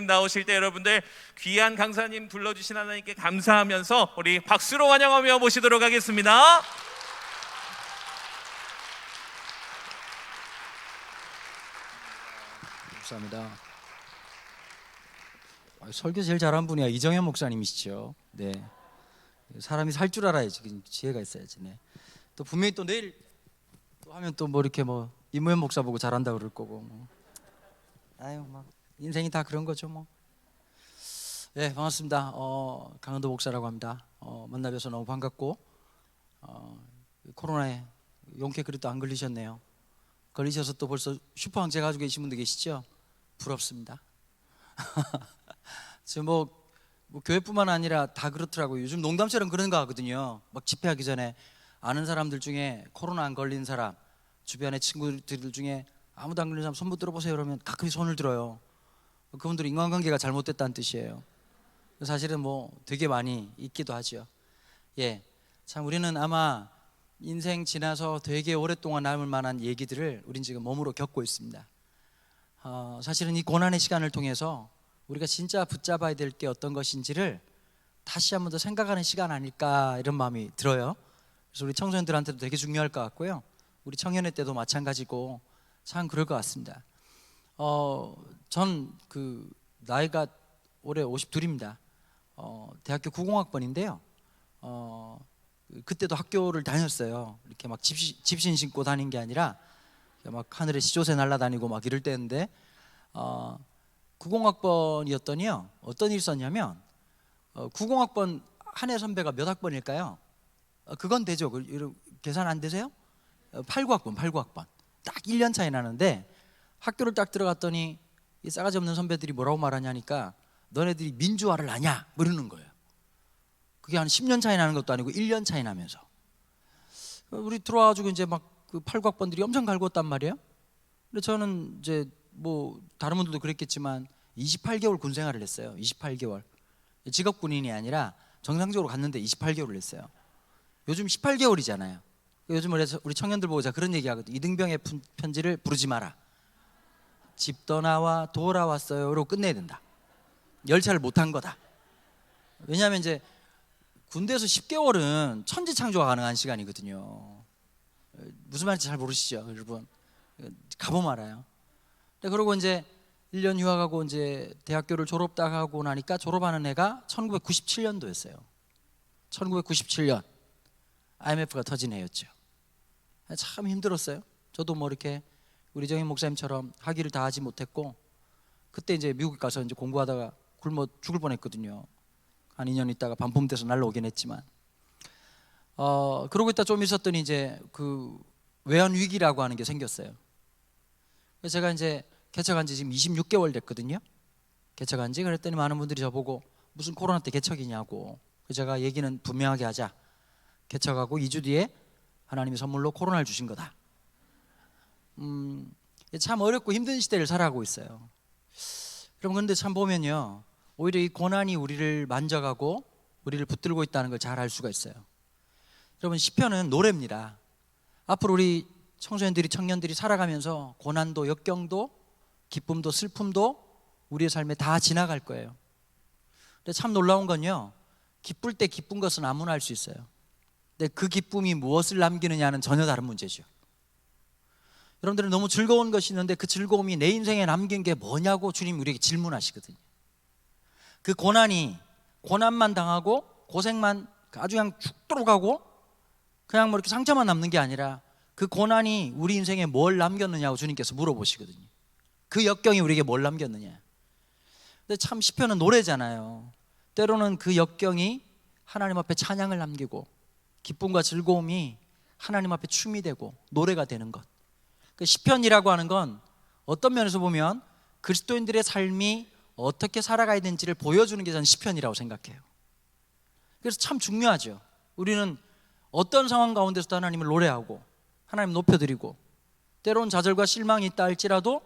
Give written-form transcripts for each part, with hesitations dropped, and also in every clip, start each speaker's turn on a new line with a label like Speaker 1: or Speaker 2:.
Speaker 1: 나오실 때 여러분들 귀한 강사님 불러주신 하나님께 감사하면서 우리 박수로 환영하며 모시도록 하겠습니다.
Speaker 2: 감사합니다. 설교 제일 잘한 분이야 이정현 목사님이시죠. 네, 사람이 살 줄 알아야지, 지혜가 있어야지. 네. 또 분명히 또 내일 또 하면 또 뭐 이렇게 뭐 임무현 목사 보고 잘한다 그럴 거고 뭐. 아유 막 인생이 다 그런 거죠 뭐. 네, 반갑습니다. 강은도 목사라고 합니다. 만나 뵈서 너무 반갑고 코로나에 용케 그래도 안 걸리셨네요. 걸리셔서 또 벌써 슈퍼항체 가지고 계신 분도 계시죠? 부럽습니다. 지금 뭐 교회뿐만 아니라 다 그렇더라고요. 요즘 농담처럼 그런 거 하거든요. 막 집회하기 전에 아는 사람들 중에 코로나 안 걸린 사람, 주변의 친구들 중에 아무도 안 걸린 사람 손 들어보세요 그러면 가끔씩 손을 들어요. 그분들은 인간관계가 잘못됐다는 뜻이에요. 사실은 뭐 되게 많이 있기도 하죠. 예, 참 우리는 아마 인생 지나서 되게 오랫동안 남을 만한 얘기들을 우린 지금 몸으로 겪고 있습니다. 사실은 이 고난의 시간을 통해서 우리가 진짜 붙잡아야 될 게 어떤 것인지를 다시 한 번 더 생각하는 시간 아닐까 이런 마음이 들어요. 그래서 우리 청소년들한테도 되게 중요할 것 같고요. 우리 청년회 때도 마찬가지고 참 그럴 것 같습니다. 전 그 나이가 올해 52입니다. 대학교 90학번인데요. 그때도 학교를 다녔어요. 이렇게 막 집신 신고 다닌 게 아니라 막 하늘에 시조새 날아다니고 막 이럴 때인데 90학번이었더니요 어떤 일이 있었냐면 90학번 한 해 선배가 몇 학번일까요? 그건 되죠. 계산 안 되세요? 89학번 딱 1년 차이 나는데 학교를 딱 들어갔더니 이 싸가지 없는 선배들이 뭐라고 말하냐니까 너네들이 민주화를 아냐? 모르는 거예요. 그게 한 10년 차이 나는 것도 아니고 1년 차이 나면서 우리 들어와가지고 이제 막 그 89학번들이 엄청 갈궜단 말이에요. 근데 저는 이제 뭐 다른 분들도 그랬겠지만 28개월 군 생활을 했어요. 28개월 직업 군인이 아니라 정상적으로 갔는데 28개월을 했어요. 요즘 18개월이잖아요. 요즘 우리 청년들 보고 제가 그런 얘기 하거든요. 이등병의 편지를 부르지 마라. 집 떠나와 돌아왔어요로 끝내야 된다. 열차를 못한 거다. 왜냐하면 이제 군대에서 10개월은 천지창조가 가능한 시간이거든요. 무슨 말인지 잘 모르시죠, 여러분? 가보면 알아요. 그러고 이제 1년 휴학하고 이제 대학교를 졸업 딱 하고 나니까 졸업하는 해가 1997년도였어요. 1997년 IMF가 터진 해였죠. 참 힘들었어요. 저도 뭐 이렇게 우리 정인 목사님처럼 학위를 다 하지 못했고 그때 이제 미국 가서 이제 공부하다가 굶어 죽을 뻔했거든요. 한 2년 있다가 반품돼서 날라오긴 했지만 그러고 있다 좀 있었더니 이제 그 외환 위기라고 하는 게 생겼어요. 그래서 제가 이제 개척한 지 지금 26개월 됐거든요. 개척한 지. 그랬더니 많은 분들이 저보고 무슨 코로나 때 개척이냐고. 그래서 제가 얘기는 분명하게 하자. 개척하고 2주 뒤에 하나님이 선물로 코로나를 주신 거다. 참 어렵고 힘든 시대를 살아가고 있어요. 여러분 그런데 참 보면요 오히려 이 고난이 우리를 만져가고 우리를 붙들고 있다는 걸 잘 알 수가 있어요. 여러분 시편은 노래입니다. 앞으로 우리 청소년들이 청년들이 살아가면서 고난도 역경도 기쁨도 슬픔도 우리의 삶에 다 지나갈 거예요. 근데 참 놀라운 건요 기쁠 때 기쁜 것은 아무나 할 수 있어요. 근데 그 기쁨이 무엇을 남기느냐는 전혀 다른 문제죠. 여러분들은 너무 즐거운 것이 있는데 그 즐거움이 내 인생에 남긴 게 뭐냐고 주님 우리에게 질문하시거든요. 그 고난만 당하고 고생만 아주 그냥 죽도록 하고 그냥 뭐 이렇게 상처만 남는 게 아니라 그 고난이 우리 인생에 뭘 남겼느냐고 주님께서 물어보시거든요. 그 역경이 우리에게 뭘 남겼느냐. 근데 참 시편은 노래잖아요. 때로는 그 역경이 하나님 앞에 찬양을 남기고 기쁨과 즐거움이 하나님 앞에 춤이 되고 노래가 되는 것. 그 시편이라고 하는 건 어떤 면에서 보면 그리스도인들의 삶이 어떻게 살아가야 되는지를 보여주는 게 저는 시편이라고 생각해요. 그래서 참 중요하죠. 우리는 어떤 상황 가운데서도 하나님을 노래하고 하나님 높여드리고 때로는 좌절과 실망이 있다 할지라도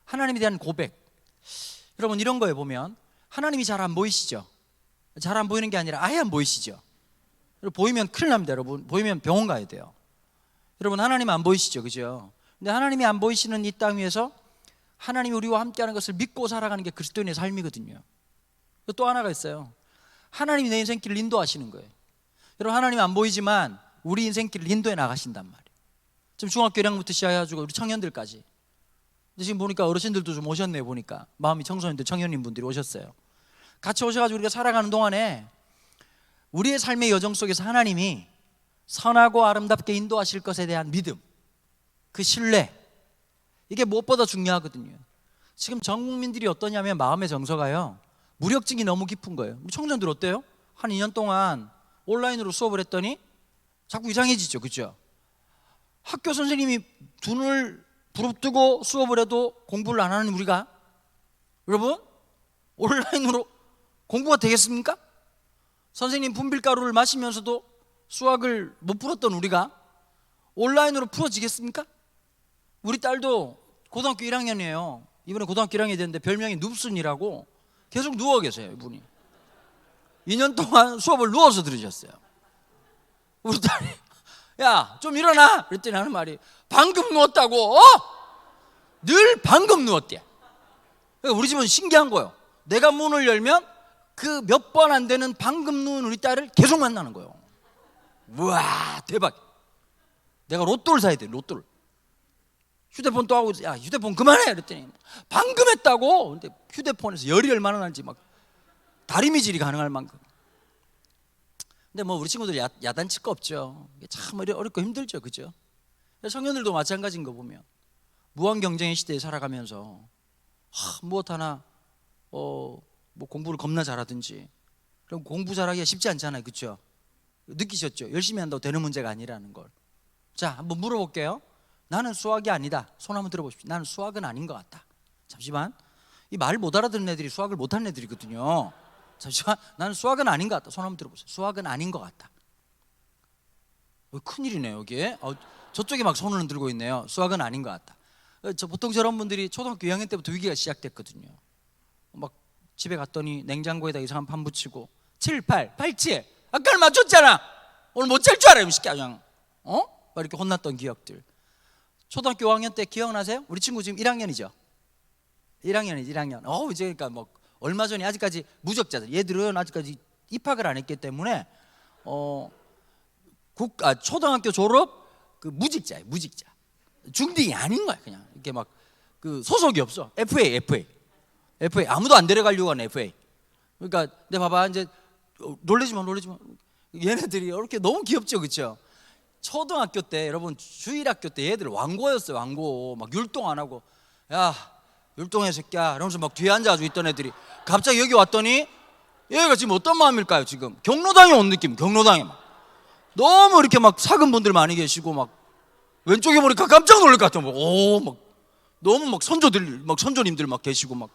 Speaker 2: 하나님에 대한 고백. 여러분 이런 거에 보면 하나님이 잘 안 보이시죠? 잘 안 보이는 게 아니라 아예 안 보이시죠? 보이면 큰일 납니다. 여러분 보이면 병원 가야 돼요. 여러분 하나님 안 보이시죠? 그죠? 근데 하나님이 안 보이시는 이 땅 위에서 하나님이 우리와 함께하는 것을 믿고 살아가는 게 그리스도인의 삶이거든요. 또 하나가 있어요. 하나님이 내 인생길을 인도하시는 거예요. 여러분, 하나님 안 보이지만 우리 인생길을 인도해 나가신단 말이에요. 지금 중학교 1학년부터 시작해가지고 우리 청년들까지. 근데 지금 보니까 어르신들도 좀 오셨네요. 보니까 마음이 청소년들, 청년님 분들이 오셨어요. 같이 오셔가지고 우리가 살아가는 동안에 우리의 삶의 여정 속에서 하나님이 선하고 아름답게 인도하실 것에 대한 믿음, 그 신뢰, 이게 무엇보다 중요하거든요. 지금 전 국민들이 어떠냐면 마음의 정서가요, 무력증이 너무 깊은 거예요. 우리 청년들 어때요? 한 2년 동안 온라인으로 수업을 했더니 자꾸 이상해지죠, 그렇죠? 학교 선생님이 눈을 부릅뜨고 수업을 해도 공부를 안 하는 우리가, 여러분, 온라인으로 공부가 되겠습니까? 선생님 분필가루를 마시면서도 수학을 못 풀었던 우리가 온라인으로 풀어지겠습니까? 우리 딸도 고등학교 1학년이에요. 이번에 고등학교 1학년이 됐는데 별명이 눕순이라고 계속 누워 계세요. 이분이 2년 동안 수업을 누워서 들으셨어요. 우리 딸이 야, 좀 일어나! 그랬더니 하는 말이 방금 누웠다고? 늘 방금 누웠대. 그러니까 우리 집은 신기한 거예요. 내가 문을 열면 그 몇 번 안 되는 방금 누운 우리 딸을 계속 만나는 거예요. 우와, 대박. 내가 로또를 사야 돼, 로또를. 휴대폰 또 하고, 야, 휴대폰 그만해! 그랬더니 방금 했다고. 근데 휴대폰에서 열이 얼마나 나는지 막 다리미질이 가능할 만큼. 근데 뭐 우리 친구들 야단칠 거 없죠. 참 어렵고 힘들죠, 그죠? 청년들도 마찬가지인 거 보면 무한 경쟁의 시대에 살아가면서 무엇 하나 뭐 공부를 겁나 잘하든지, 그럼 공부 잘하기가 쉽지 않잖아요, 그죠? 느끼셨죠? 열심히 한다고 되는 문제가 아니라는 걸. 자, 한번 물어볼게요. 나는 수학이 아니다. 손 한번 들어보십시오. 나는 수학은 아닌 것 같다. 잠시만, 이 말 못 알아듣는 애들이 수학을 못하는 애들이거든요. 잠시만, 나는 수학은 아닌 것 같다. 손 한번 들어보세요. 수학은 아닌 것 같다. 큰일이네요, 여기에. 저쪽에 막 손을 흔들고 있네요. 수학은 아닌 것 같다. 보통 저런 분들이 초등학교 2학년 때부터 위기가 시작됐거든요. 막 집에 갔더니 냉장고에다 이상한 판 붙이고 7, 8, 8, 7 아까는 맞췄잖아. 오늘 못 찰 줄 알아요, 이 새끼야. 그냥 막 이렇게 혼났던 기억들. 초등학교 5학년 때 기억나세요? 우리 친구 지금 1학년이죠. 1학년이지, 1학년. 이제 그러니까 뭐 얼마 전에 아직까지 무적자들, 얘들은 아직까지 입학을 안 했기 때문에 초등학교 졸업 그 무직자예요, 무직자. 중딩이 아닌 거야. 그냥 이렇게 막 그 소속이 없어. FA 아무도 안 데려가려고 하는 FA. 그러니까 내 봐봐, 이제 놀래지 마. 얘네들이 이렇게 너무 귀엽죠, 그렇죠? 초등학교 때, 여러분, 주일학교 때 얘들 왕고였어요, 왕고. 막 율동 안 하고, 야, 율동해 새끼야 이러면서 막 뒤에 앉아가지고 있던 애들이 갑자기 여기 왔더니 얘가 지금 어떤 마음일까요? 지금 경로당에 온 느낌. 경로당에 막 너무 이렇게 막 사근 분들 많이 계시고, 막 왼쪽에 보니까 깜짝 놀랄 것 같아. 막 너무 막 선조님들 막 계시고, 막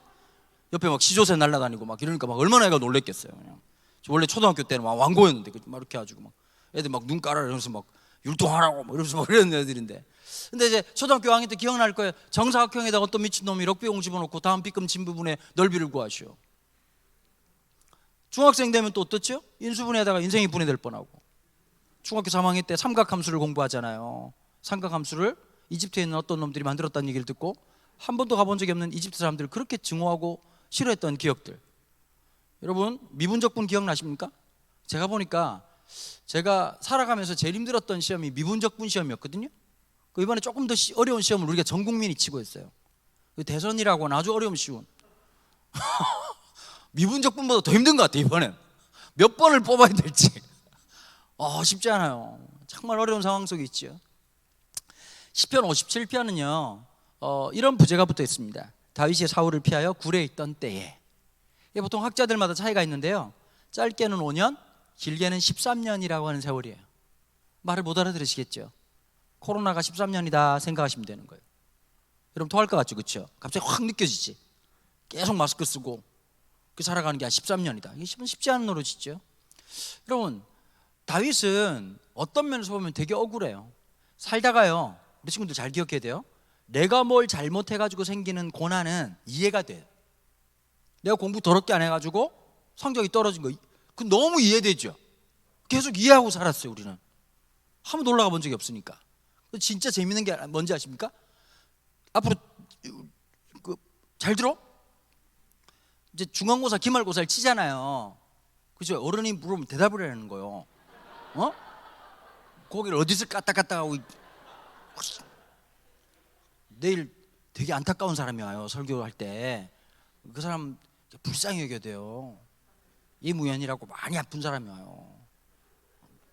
Speaker 2: 옆에 막 시조새 날아다니고 막 이러니까 막 얼마나 애가 놀랬겠어요. 그냥 원래 초등학교 때는 막 왕고였는데 막 이렇게 해가지고 막 애들 막 눈 깔아 이러면서 막 율동하라고 막 이러면서 막 이런 애들인데, 근데 이제 초등학교 5학년 때 기억날 거예요. 정사각형에다 어떤 미친놈이 럭비공 집어넣고 다음 빗금 진 부분에 넓이를 구하시오. 중학생 되면 또 어떻죠? 인수분해에다가 인생이 분해될 뻔하고. 중학교 3학년 때 삼각함수를 공부하잖아요. 삼각함수를 이집트에 있는 어떤 놈들이 만들었다는 얘기를 듣고 한 번도 가본 적이 없는 이집트 사람들을 그렇게 증오하고 싫어했던 기억들. 여러분, 미분적분 기억나십니까? 제가 보니까 제가 살아가면서 제일 힘들었던 시험이 미분적분 시험이었거든요. 이번에 조금 더 어려운 시험을 우리가 전 국민이 치고 있어요. 대선이라고는 아주 어려움 쉬운 미분적분보다 더 힘든 것 같아요. 이번엔 몇 번을 뽑아야 될지 쉽지 않아요. 정말 어려운 상황 속에 있죠. 시편 57편은요 이런 부제가 붙어 있습니다. 다윗이 사울을 피하여 굴에 있던 때에. 이게 보통 학자들마다 차이가 있는데요, 짧게는 5년, 길게는 13년이라고 하는 세월이에요. 말을 못 알아들으시겠죠? 코로나가 13년이다 생각하시면 되는 거예요. 여러분 토할 것 같죠, 그렇죠? 갑자기 확 느껴지지. 계속 마스크 쓰고 그 살아가는 게 13년이다. 이게 쉽지 않은 노릇이죠. 여러분, 다윗은 어떤 면에서 보면 되게 억울해요. 살다가요, 우리 친구들 잘 기억해야 돼요. 내가 뭘 잘못해가지고 생기는 고난은 이해가 돼요. 내가 공부 더럽게 안 해가지고 성적이 떨어진 거, 그 너무 이해되죠. 계속 이해하고 살았어요. 우리는 한 번도 올라가 본 적이 없으니까. 진짜 재밌는 게 뭔지 아십니까? 앞으로 그 잘 들어? 이제 중간고사, 기말고사를 치잖아요. 그죠? 어른이 물으면 대답을 해야 하는 거예요. 어? 거기를 어디서 까딱까딱 하고. 내일 되게 안타까운 사람이 와요. 설교할 때 그 사람 불쌍히 여겨야 돼요. 이무연이라고 많이 아픈 사람이 와요.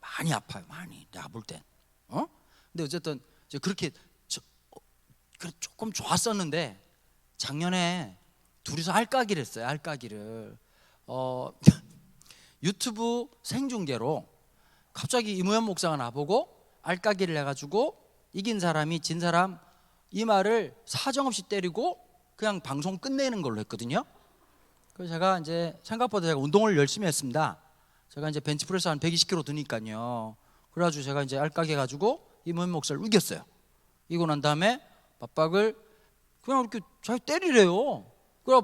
Speaker 2: 많이 아파요. 많이. 내가 볼 땐. 근데 어쨌든 그렇게 조금 좋았었는데 작년에 둘이서 알까기를 했어요. 알까기를. 유튜브 생중계로 갑자기 이무연 목사가 나보고 알까기를 해가지고 이긴 사람이 진 사람 이마를 사정없이 때리고 그냥 방송 끝내는 걸로 했거든요. 그래서 제가 이제 생각보다 제가 운동을 열심히 했습니다. 제가 이제 벤치프레스 한 120kg 드니까요. 그래가지고 제가 이제 알까기 해가지고 이무연 목사를 이겼어요. 이기고 난 다음에 맞박을 그냥 이렇게 잘 때리래요. 그래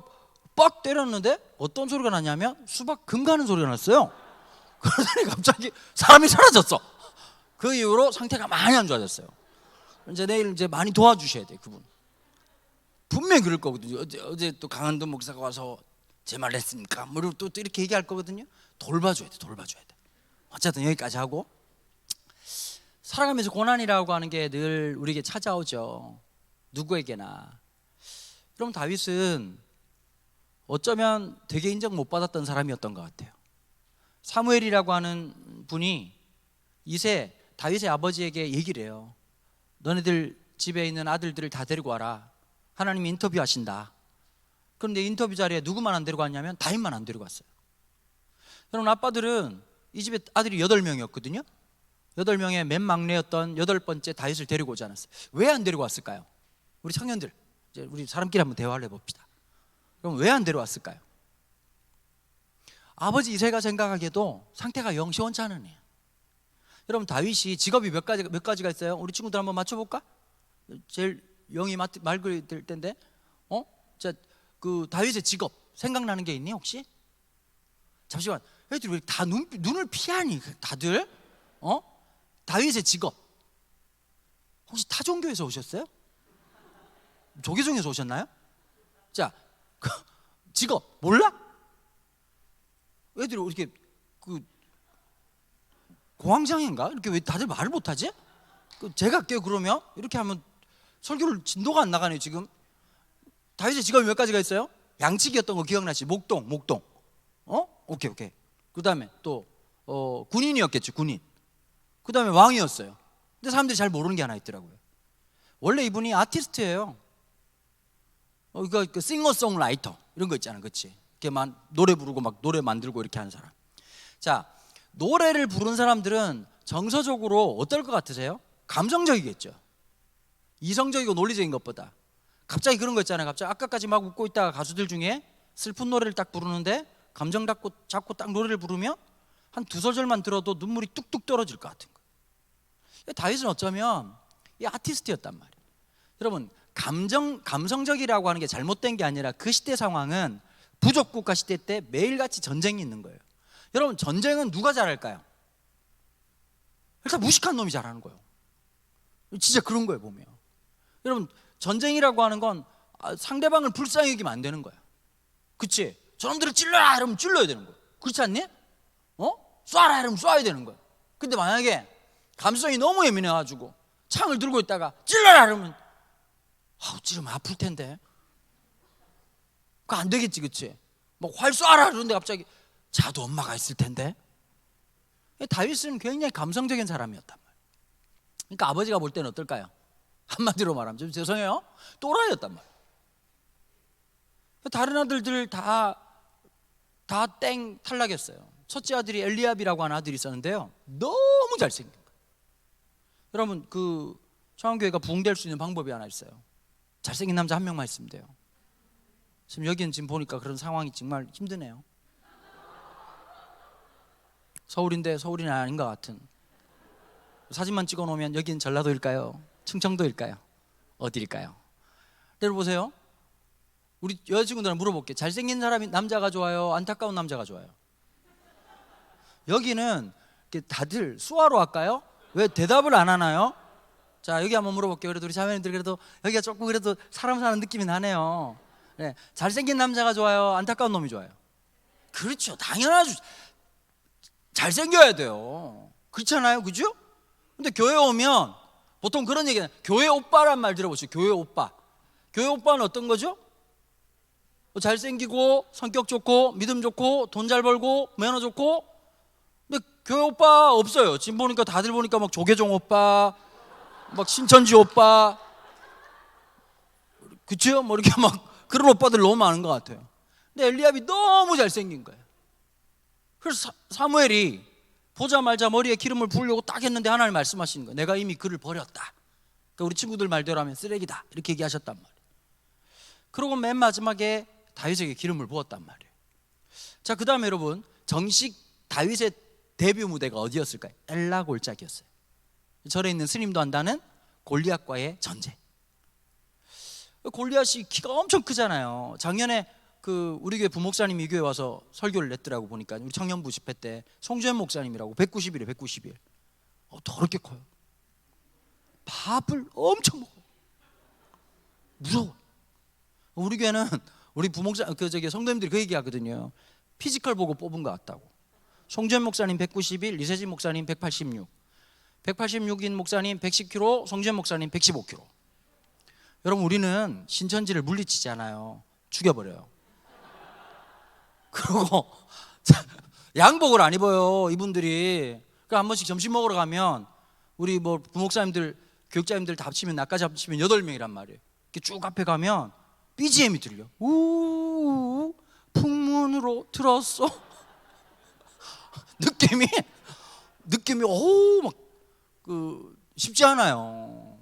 Speaker 2: 빡 때렸는데 어떤 소리가 나냐면 수박 금 가는 소리가 났어요. 그러더니 갑자기 사람이 사라졌어. 그 이후로 상태가 많이 안 좋아졌어요. 이제 내일 이제 많이 도와주셔야 돼. 그분 분명히 그럴 거거든요. 어제 또 강한돈 목사가 와서 제 말 했습니까? 뭐 또 이렇게 얘기할 거거든요. 돌봐줘야 돼. 어쨌든 여기까지 하고, 살아가면서 고난이라고 하는 게 늘 우리에게 찾아오죠. 누구에게나. 그럼 다윗은 어쩌면 되게 인정 못 받았던 사람이었던 것 같아요. 사무엘이라고 하는 분이 이세 다윗의 아버지에게 얘기를 해요. 너네들 집에 있는 아들들을 다 데리고 와라. 하나님이 인터뷰하신다. 그런데 인터뷰 자리에 누구만 안 데리고 왔냐면 다윗만 안 데리고 왔어요. 여러분, 아빠들은 이 집에 아들이 8명이었거든요 8명의 맨 막내였던 8번째 다윗을 데리고 오지 않았어요. 왜 안 데리고 왔을까요? 우리 청년들, 이제 우리 사람끼리 한번 대화를 해봅시다. 그럼 왜 안 데려왔을까요? 아버지 이세가 생각하기에도 상태가 영 시원치 않은 애예요. 여러분, 다윗이 직업이 몇 가지가 있어요? 우리 친구들 한번 맞춰볼까? 제일 영이 맑을 텐데. 자, 그 다윗의 직업 생각나는 게 있니 혹시? 잠시만, 애들이 왜 다 눈을 피하니 다들? 다윗의 직업 혹시 타 종교에서 오셨어요? 조계종에서 오셨나요? 자, 그 직업 몰라? 애들이 이렇게 공황장애인가? 이렇게 왜 다들 말을 못하지? 제가 할게요. 그러면 이렇게 하면 설교를 진도가 안 나가네요. 지금 다윗의 직업이 몇 가지가 있어요? 양치기였던 거 기억나시? 목동. 오케이. 그 다음에 또 군인이었겠죠. 군인. 그 다음에 왕이었어요. 근데 사람들이 잘 모르는 게 하나 있더라고요. 원래 이분이 아티스트예요. 이거 싱어송라이터 이런 거 있잖아, 그렇지? 이렇게 노래 부르고 막 노래 만들고 이렇게 하는 사람. 자, 노래를 부르는 사람들은 정서적으로 어떨 것 같으세요? 감성적이겠죠. 이성적이고 논리적인 것보다. 갑자기 그런 거 있잖아요. 갑자기 아까까지 막 웃고 있다가 가수들 중에 슬픈 노래를 딱 부르는데 감정 잡고 딱 노래를 부르면 한 2소절만 들어도 눈물이 뚝뚝 떨어질 것 같은 거예요. 다윗은 어쩌면 이 아티스트였단 말이에요. 여러분, 감성적이라고 하는 게 잘못된 게 아니라 그 시대 상황은 부족국가 시대 때 매일같이 전쟁이 있는 거예요. 여러분, 전쟁은 누가 잘할까요? 일단 무식한 놈이 잘하는 거예요. 진짜 그런 거예요, 보면. 여러분, 전쟁이라고 하는 건 상대방을 불쌍히 여기면 안 되는 거야. 그치? 저놈들을 찔러라 이러면 찔러야 되는 거야. 그렇지 않니? 쏴라 이러면 쏴야 되는 거야. 근데 만약에 감성이 너무 예민해가지고 창을 들고 있다가 찔러라 이러면 찌르면 아플 텐데. 그거 안 되겠지, 그치? 막 활 쏴라 그러는데 갑자기 자도 엄마가 있을 텐데. 다윗은 굉장히 감성적인 사람이었단 말이에요. 그러니까 아버지가 볼 때는 어떨까요? 한마디로 말하면 좀 죄송해요, 또라이였단 말이에요. 다른 아들들 다 땡 탈락했어요. 첫째 아들이 엘리압이라고 하는 아들이 있었는데요, 너무 잘생긴 거예요. 여러분, 그 청원교회가 부흥될 수 있는 방법이 하나 있어요. 잘생긴 남자 한 명만 있으면 돼요. 지금 여기는 지금 보니까 그런 상황이 정말 힘드네요. 서울인데 서울이 아닌 것 같은. 사진만 찍어 놓으면 여기는 전라도일까요? 충청도일까요? 어디일까요? 내려보세요. 우리 여자친구들한테 물어볼게요. 잘생긴 사람이 남자가 좋아요? 안타까운 남자가 좋아요? 여기는 다들 수화로 할까요? 왜 대답을 안 하나요? 자, 여기 한번 물어볼게요. 그래도 우리 자매님들 그래도 여기가 조금 그래도 사람 사는 느낌이 나네요. 네, 잘생긴 남자가 좋아요? 안타까운 놈이 좋아요? 그렇죠. 당연하죠. 잘생겨야 돼요. 그렇잖아요. 그죠? 근데 교회 오면 보통 그런 얘기는 교회 오빠란 말 들어보시죠. 교회 오빠. 교회 오빠는 어떤 거죠? 잘생기고 성격 좋고 믿음 좋고 돈 잘 벌고 매너 좋고. 근데 교회 오빠 없어요. 지금 보니까 다들 보니까 막 조계종 오빠, 막 신천지 오빠, 그쵸? 뭐 이렇게 막 그런 오빠들 너무 많은 것 같아요. 근데 엘리압이 너무 잘생긴 거예요. 그래서 사무엘이 보자마자 머리에 기름을 부으려고 딱 했는데 하나님 말씀하시는 거예요. 내가 이미 그를 버렸다. 그러니까 우리 친구들 말대로 하면 쓰레기다 이렇게 얘기하셨단 말이에요. 그리고 맨 마지막에 다윗에게 기름을 부었단 말이에요. 자, 그 다음에 여러분, 정식 다윗의 데뷔 무대가 어디였을까요? 엘라 골짜기였어요. 절에 있는 스님도 한다는 골리앗과의 전쟁. 골리앗이 키가 엄청 크잖아요. 작년에 그 우리 교회 부목사님이 이 교회 와서 설교를 냈더라고. 보니까 우리 청년부 집회 때 송주현 목사님이라고 191이에요. 191. 더럽게 커요. 밥을 엄청 먹어. 무서워. 우리 교회는 우리 부목사 성도님들이 그 얘기하거든요. 피지컬 보고 뽑은 것 같다고. 송주현 목사님 191, 이세진 목사님 186, 186인 목사님 110kg, 송주현 목사님 115kg. 여러분, 우리는 신천지를 물리치잖아요. 죽여버려요. 그리고 양복을 안 입어요, 이분들이. 그러니까 한 번씩 점심 먹으러 가면 우리 뭐 부목사님들, 교육자님들 다 합치면 나까지 합치면 8명이란 말이에요. 이렇게 쭉 앞에 가면 BGM이 들려. 우 풍문으로 들었어. 느낌이 막 쉽지 않아요.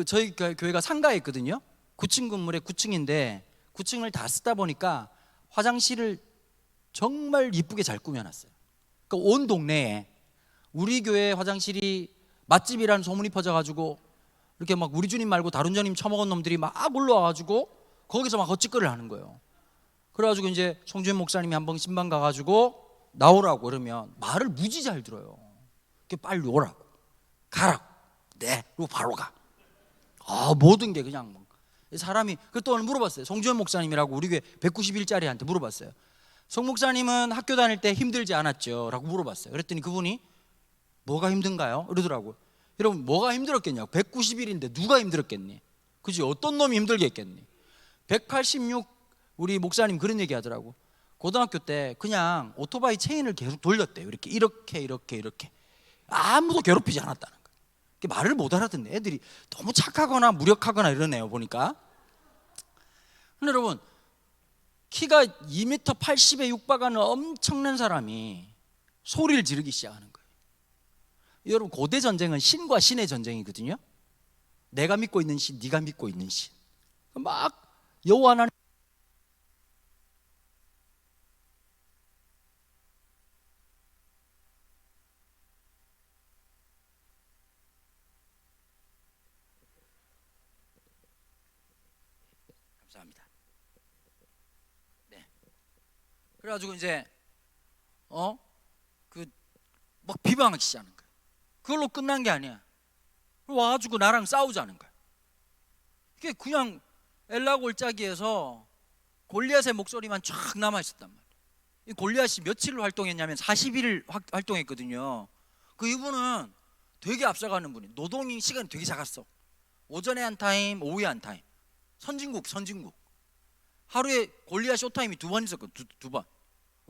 Speaker 2: 저희 교회가 상가에 있거든요. 9층 건물에 9층인데 9층을 다 쓰다 보니까 화장실을 정말 이쁘게 잘 꾸며놨어요. 그러니까 온 동네에 우리 교회 화장실이 맛집이라는 소문이 퍼져가지고 이렇게 막 우리 주님 말고 다른 주님 처먹은 놈들이 막 올라와가지고 거기서 막 헛짓거리를 하는 거예요. 그래가지고 이제 송주현 목사님이 한번 신방 가가지고 나오라고 그러면 말을 무지 잘 들어요. 빨리 오라고, 가라고, 네, 그리고 바로 가. 모든 게 그냥 막 사람이. 또 오늘 물어봤어요. 송주현 목사님이라고 우리 교회 191짜리한테 물어봤어요. 송 목사님은 학교 다닐 때 힘들지 않았죠? 라고 물어봤어요. 그랬더니 그분이 뭐가 힘든가요? 이러더라고요. 여러분, 뭐가 힘들었겠냐고. 191인데 누가 힘들었겠니? 그지? 어떤 놈이 힘들게 했겠니? 186 우리 목사님 그런 얘기 하더라고. 고등학교 때 그냥 오토바이 체인을 계속 돌렸대요. 이렇게 아무도 괴롭히지 않았다는 거예요. 말을 못 알아듣네. 애들이 너무 착하거나 무력하거나 이러네요, 보니까. 근데 여러분, 키가 2m 80에 육박하는 엄청난 사람이 소리를 지르기 시작하는 거예요. 여러분, 고대 전쟁은 신과 신의 전쟁이거든요. 내가 믿고 있는 신, 네가 믿고 있는 신. 막 여호와 하나님 감사합니다. 네. 그래가지고 이제 막 비방하기 시작하는 거예요. 그걸로 끝난 게 아니야. 와가지고 나랑 싸우자는 거야. 이게 그냥 엘라 골짜기에서 골리앗의 목소리만 쫙 남아 있었단 말이에요. 이 골리앗이 며칠을 활동했냐면 40일을 활동했거든요. 이분은 되게 앞서가는 분이, 노동이 시간이 되게 작았어. 오전에 한 타임, 오후에 한 타임. 선진국. 하루에 골리앗 쇼타임이 2번 있었거든. 두 번.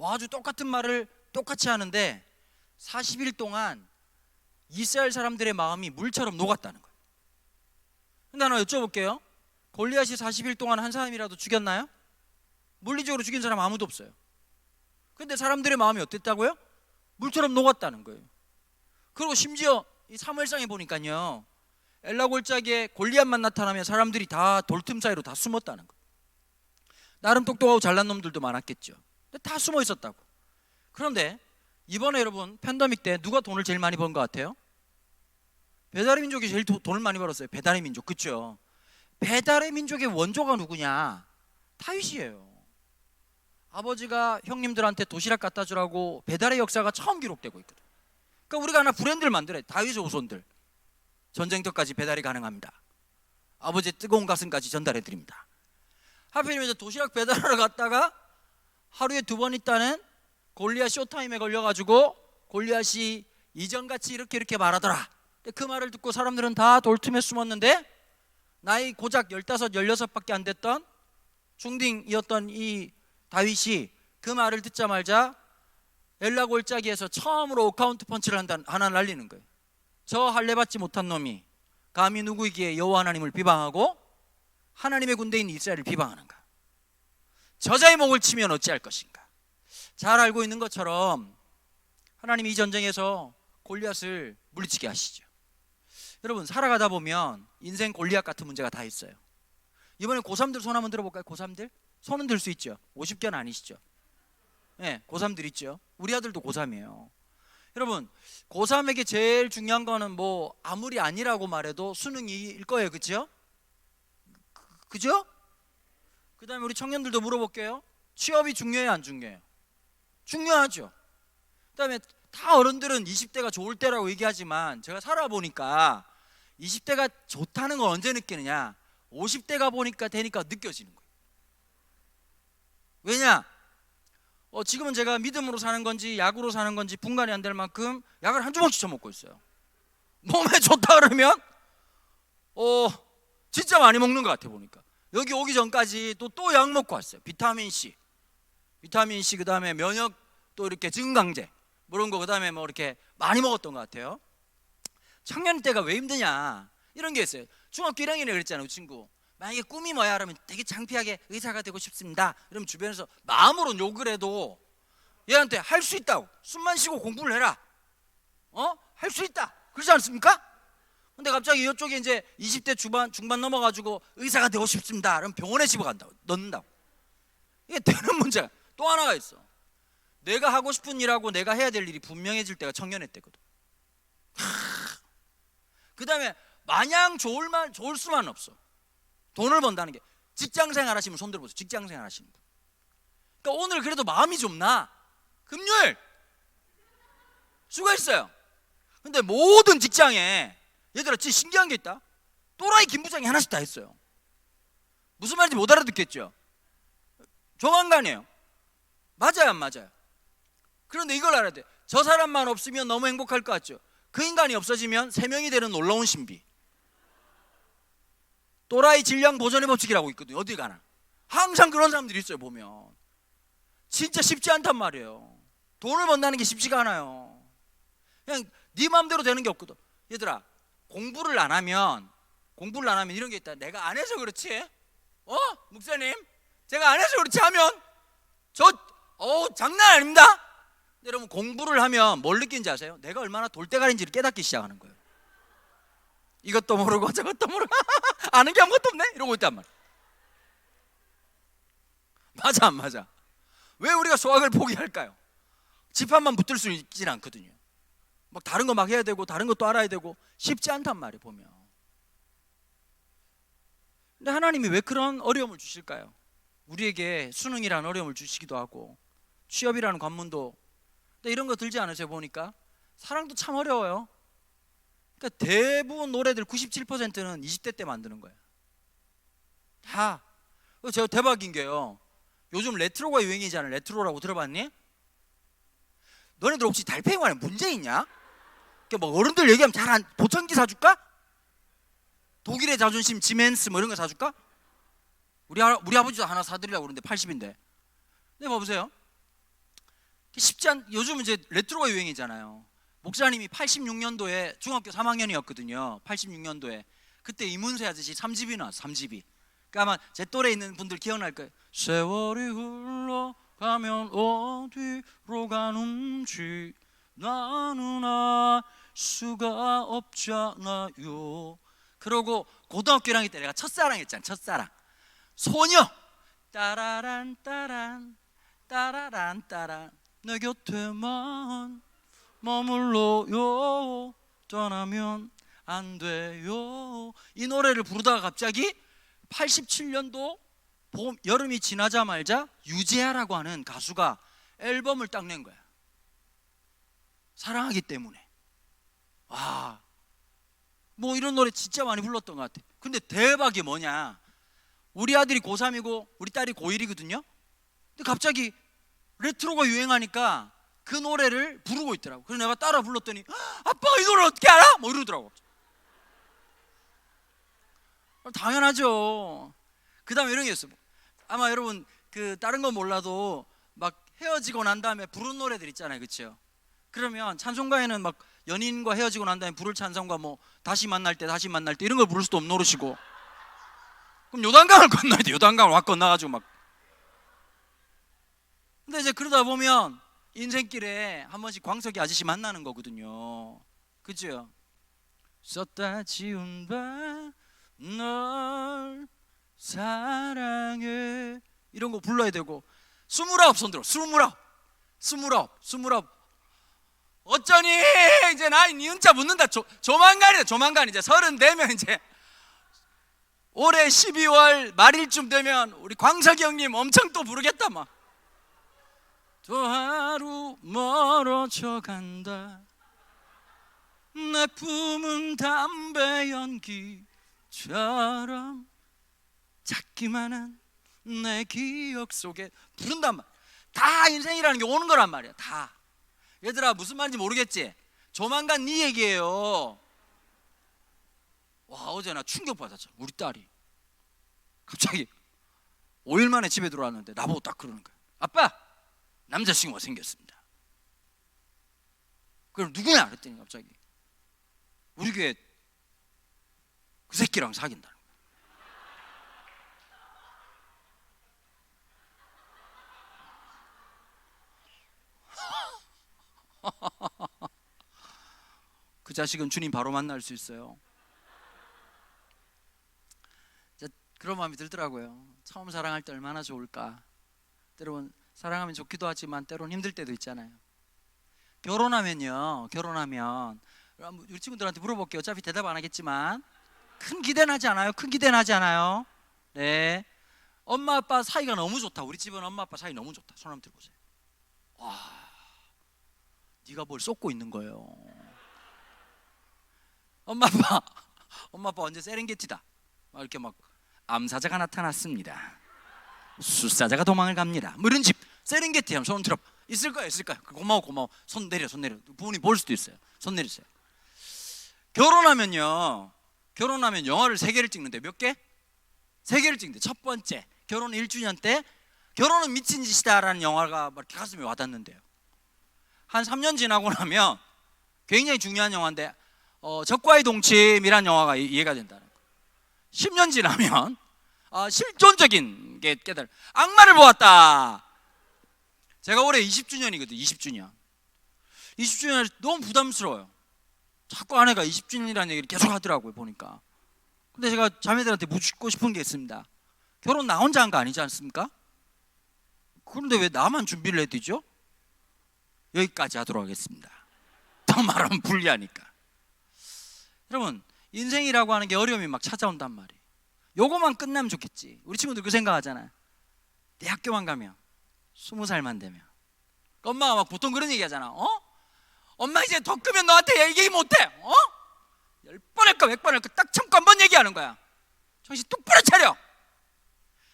Speaker 2: 아주 똑같은 말을 똑같이 하는데 40일 동안 이스라엘 사람들의 마음이 물처럼 녹았다는 거예요. 근데 하나 여쭤볼게요. 골리앗이 40일 동안 한 사람이라도 죽였나요? 물리적으로 죽인 사람 아무도 없어요. 근데 사람들의 마음이 어땠다고요? 물처럼 녹았다는 거예요. 그리고 심지어 이 사무엘상에 보니까요, 엘라 골짜기에 골리앗만 나타나면 사람들이 다 돌틈 사이로 다 숨었다는 거예요. 나름 똑똑하고 잘난 놈들도 많았겠죠. 근데 다 숨어 있었다고. 그런데 이번에 여러분, 팬데믹 때 누가 돈을 제일 많이 번 것 같아요? 배달의 민족이 제일 돈을 많이 벌었어요. 배달의 민족. 그렇죠? 배달의 민족의 원조가 누구냐? 다윗이에요. 아버지가 형님들한테 도시락 갖다 주라고 배달의 역사가 처음 기록되고 있거든. 그러니까 우리가 하나 브랜드를 만들어야 돼. 다윗의 후손들. 전쟁터까지 배달이 가능합니다. 아버지의 뜨거운 가슴까지 전달해 드립니다. 하필이면 이제 도시락 배달하러 갔다가 하루에 2번 있다는 골리앗 쇼타임에 걸려가지고 골리앗이 이전같이 이렇게 말하더라. 그 말을 듣고 사람들은 다 돌틈에 숨었는데 나이 고작 15, 16밖에 안 됐던 중딩이었던 이 다윗이 그 말을 듣자마자 엘라 골짜기에서 처음으로 어카운트 펀치를 하나 날리는 거예요. 저 할례받지 못한 놈이 감히 누구이기에 여호와 하나님을 비방하고 하나님의 군대인 이스라엘을 비방하는가? 저자의 목을 치면 어찌할 것인가? 잘 알고 있는 것처럼 하나님이 이 전쟁에서 골리앗을 물리치게 하시죠. 여러분, 살아가다 보면 인생 골리앗 같은 문제가 다 있어요. 이번에 고3들 손 한번 들어볼까요? 고3들? 손은 들 수 있죠. 50개는 아니시죠? 네, 고3들 있죠. 우리 아들도 고3이에요. 여러분, 고3에게 제일 중요한 거는 뭐 아무리 아니라고 말해도 수능일 거예요. 그죠? 그죠? 그 다음에 우리 청년들도 물어볼게요. 취업이 중요해요, 안 중요해요? 중요하죠. 그 다음에 다 어른들은 20대가 좋을 때라고 얘기하지만 제가 살아보니까 20대가 좋다는 걸 언제 느끼느냐? 50대가 보니까 되니까 느껴지는 거예요. 왜냐? 지금은 제가 믿음으로 사는 건지 약으로 사는 건지 분간이 안 될 만큼 약을 한 주먹씩 쳐먹고 있어요. 몸에 좋다 그러면 진짜 많이 먹는 것 같아. 보니까 여기 오기 전까지 또 약 먹고 왔어요. 비타민 C 그 다음에 면역 또 이렇게 증강제 뭐 이런 거 그 다음에 뭐 이렇게 많이 먹었던 것 같아요. 청년 때가 왜 힘드냐 이런 게 있어요. 중학교 1학년에 그랬잖아요. 그 친구 만약에 꿈이 뭐야 그러면 되게 창피하게 의사가 되고 싶습니다. 그러면 주변에서 마음으로 욕을 해도 얘한테 할 수 있다고, 숨만 쉬고 공부를 해라, 할 수 있다 그러지 않습니까? 근데 갑자기 이쪽에 이제 20대 중반 넘어가지고 의사가 되고 싶습니다. 그럼 병원에 집어간다고, 넣는다고. 이게 되는 문제가 또 하나가 있어. 내가 하고 싶은 일하고 내가 해야 될 일이 분명해질 때가 청년의 때거든. 그 다음에 마냥 좋을 수만 없어. 돈을 번다는 게. 직장생활 하시면 손 들어보세요. 직장생활 하시는 분. 그러니까 오늘 그래도 마음이 좀 나. 금요일 수고했어요. 근데 모든 직장에 얘들아 진짜 신기한 게 있다. 또라이 김부장이 하나씩 다 했어요. 무슨 말인지 못 알아듣겠죠? 조만간이에요. 맞아요, 안 맞아요? 그런데 이걸 알아야 돼. 저 사람만 없으면 너무 행복할 것 같죠? 그 인간이 없어지면 3명이 되는 놀라운 신비. 또라이 질량 보존의 법칙이라고 있거든요. 어디 가나 항상 그런 사람들이 있어요. 보면 진짜 쉽지 않단 말이에요. 돈을 번다는 게 쉽지가 않아요. 그냥 네 마음대로 되는 게 없거든. 얘들아, 공부를 안 하면 이런 게 있다. 내가 안 해서 그렇지, 목사님 제가 안 해서 그렇지 하면 장난 아닙니다. 여러분, 공부를 하면 뭘 느끼는지 아세요? 내가 얼마나 돌대가리인지를 깨닫기 시작하는 거예요. 이것도 모르고 저것도 모르고 아는 게 아무것도 없네 이러고 있단 말이야. 맞아, 안 맞아? 왜 우리가 수학을 포기할까요? 집합만 붙들 수 있지는 않거든요. 막 다른 거 막 해야 되고 다른 것도 알아야 되고 쉽지 않단 말이에요. 보면. 근데 하나님이 왜 그런 어려움을 주실까요? 우리에게 수능이라는 어려움을 주시기도 하고 취업이라는 관문도. 근데 이런 거 들지 않으세요? 보니까 사랑도 참 어려워요. 그러니까 대부분 노래들 97%는 20대 때 만드는 거예요. 다. 제가 대박인 게요, 요즘 레트로가 유행이잖아요. 레트로라고 들어봤니? 너네들 혹시 달팽이관에 문제 있냐? 뭐 어른들 얘기하면 잘 안, 보청기 사줄까? 독일의 자존심 지멘스 뭐 이런 거 사줄까? 우리 아버지도 하나 사드리려고 그러는데 80인데. 근데 봐보세요. 쉽지 않. 요즘은 이제 레트로가 유행이잖아요. 목사님이 86년도에 중학교 3학년이었거든요. 86년도에 그때 이문세 아저씨 3집이 나왔어. 3집이. 그러니까 아마 제 또래 있는 분들 기억날 거예요. 세월이 흘러가면 어디로 가는지 나는 알 수가 없잖아요. 그러고 고등학교 1학년 때 내가 첫사랑 했잖아. 첫사랑. 소녀 따라란 따란 따라란 따란 내 곁에만 머물러요 떠나면 안 돼요. 이 노래를 부르다가 갑자기 87년도 여름이 지나자마자 유재하라고 하는 가수가 앨범을 딱 낸 거야. 사랑하기 때문에. 뭐 이런 노래 진짜 많이 불렀던 것 같아. 근데 대박이 뭐냐, 우리 아들이 고3이고 우리 딸이 고1이거든요. 근데 갑자기 레트로가 유행하니까 그 노래를 부르고 있더라고. 그래서 내가 따라 불렀더니 아빠가 이 노래 어떻게 알아? 뭐 이러더라고. 당연하죠. 그 다음에 이런 게 있어요. 아마 여러분 그 다른 건 몰라도 막 헤어지고 난 다음에 부른 노래들 있잖아요, 그렇죠? 그러면 찬송가에는 막 연인과 헤어지고 난 다음에 부를 찬송가 뭐 다시 만날 때 이런 걸 부를 수도 없는 노릇이고, 그럼 요단강을 건너야 돼. 요단강을 확 건너가지고 막. 근데 이제 그러다 보면 인생길에 한 번씩 광석이 아저씨 만나는 거거든요, 그죠? 썼다 지운 바 널 사랑해 이런 거 불러야 되고, 29 손들어. 29 어쩌니 이제 나이 니은자 묻는다. 조만간이다. 조만간 이제 34면 이제 올해 12월 말일쯤 되면 우리 광석이 형님 엄청 또 부르겠다. 막 또 하루 멀어져 간다. 내 품은 담배 연기처럼 작기만 한 내 기억 속에 부른단 말. 다 인생이라는 게 오는 거란 말이야. 다. 얘들아 무슨 말인지 모르겠지? 조만간 네 얘기예요. 와, 어제 나 충격받았죠. 우리 딸이 갑자기 5일 만에 집에 들어왔는데 나보고 딱 그러는 거야. 아빠, 남자친구가 생겼습니다. 그럼 누구냐? 그랬더니 갑자기 우리 교회 그 새끼랑 사귄다. 그 자식은 주님 바로 만날 수 있어요. 그런 마음이 들더라고요. 처음 사랑할 때 얼마나 좋을까. 때로는 사랑하면 좋기도 하지만 때로는 힘들 때도 있잖아요. 결혼하면 우리 친구들한테 물어볼게요. 어차피 대답 안 하겠지만 큰 기대는 하지 않아요? 큰 기대는 하지 않아요? 네. 엄마 아빠 사이가 너무 좋다. 우리 집은 엄마 아빠 사이 너무 좋다. 손 한번 들어보세요. 와, 네가 뭘 쏟고 있는 거예요. 엄마 아빠 언제 세렝게티다 막 이렇게 막 암사자가 나타났습니다. 숫사자가 도망을 갑니다. 뭐 이런 집 세렝게티 하면 손 들어. 있을 거야. 고마워. 손 내려. 부모님 볼 수도 있어요. 손 내리세요. 결혼하면 영화를 3개를 찍는데 몇 개? 3개를 찍는데 첫 번째 결혼 1주년 때 결혼은 미친 짓이다라는 영화가 막 이렇게 가슴에 와닿는데요. 한 3년 지나고 나면 굉장히 중요한 영화인데 적과의 동침이라는 영화가 이해가 된다는 거예요. 10년 지나면 실존적인 게 깨달아. 악마를 보았다. 제가 올해 20주년이거든요. 20주년 너무 부담스러워요. 자꾸 아내가 20주년이라는 얘기를 계속 하더라고요, 보니까. 근데 제가 자매들한테 묻고 싶은 게 있습니다. 결혼 나 혼자 한 거 아니지 않습니까? 그런데 왜 나만 준비를 해드죠? 여기까지 하도록 하겠습니다. 더 말하면 불리하니까. 여러분, 인생이라고 하는 게 어려움이 막 찾아온단 말이에요. 요거만 끝나면 좋겠지. 우리 친구들 그 생각하잖아요. 대학교만 가면 20살만 되면 엄마가 막 보통 그런 얘기 하잖아. 엄마 이제 더 크면 너한테 얘기 못해. 10번 할까 100번 할까 딱 참고 한 번 얘기하는 거야. 정신 똑바로 차려.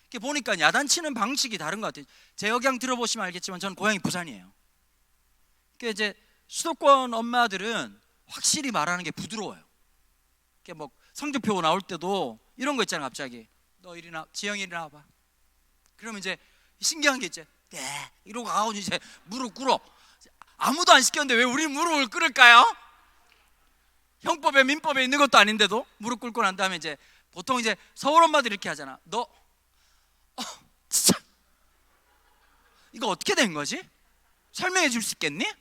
Speaker 2: 이렇게 보니까 야단치는 방식이 다른 것 같아요. 제 역양 들어보시면 알겠지만 저는 고향이 부산이에요. 그러니까 이제 수도권 엄마들은 확실히 말하는 게 부드러워요. 이렇게 뭐 성적표 나올 때도 이런 거 있잖아. 갑자기 너 이리 나, 지영이 이리 나와봐. 그러면 이제 신기한 게 있지. 네 이러고 가고 이제 무릎 꿇어. 아무도 안 시켰는데 왜 우리 무릎을 꿇을까요? 형법에 민법에 있는 것도 아닌데도 무릎 꿇고 난 다음에 이제 보통 이제 서울 엄마들이 이렇게 하잖아. 너 진짜 이거 어떻게 된 거지? 설명해 줄 수 있겠니?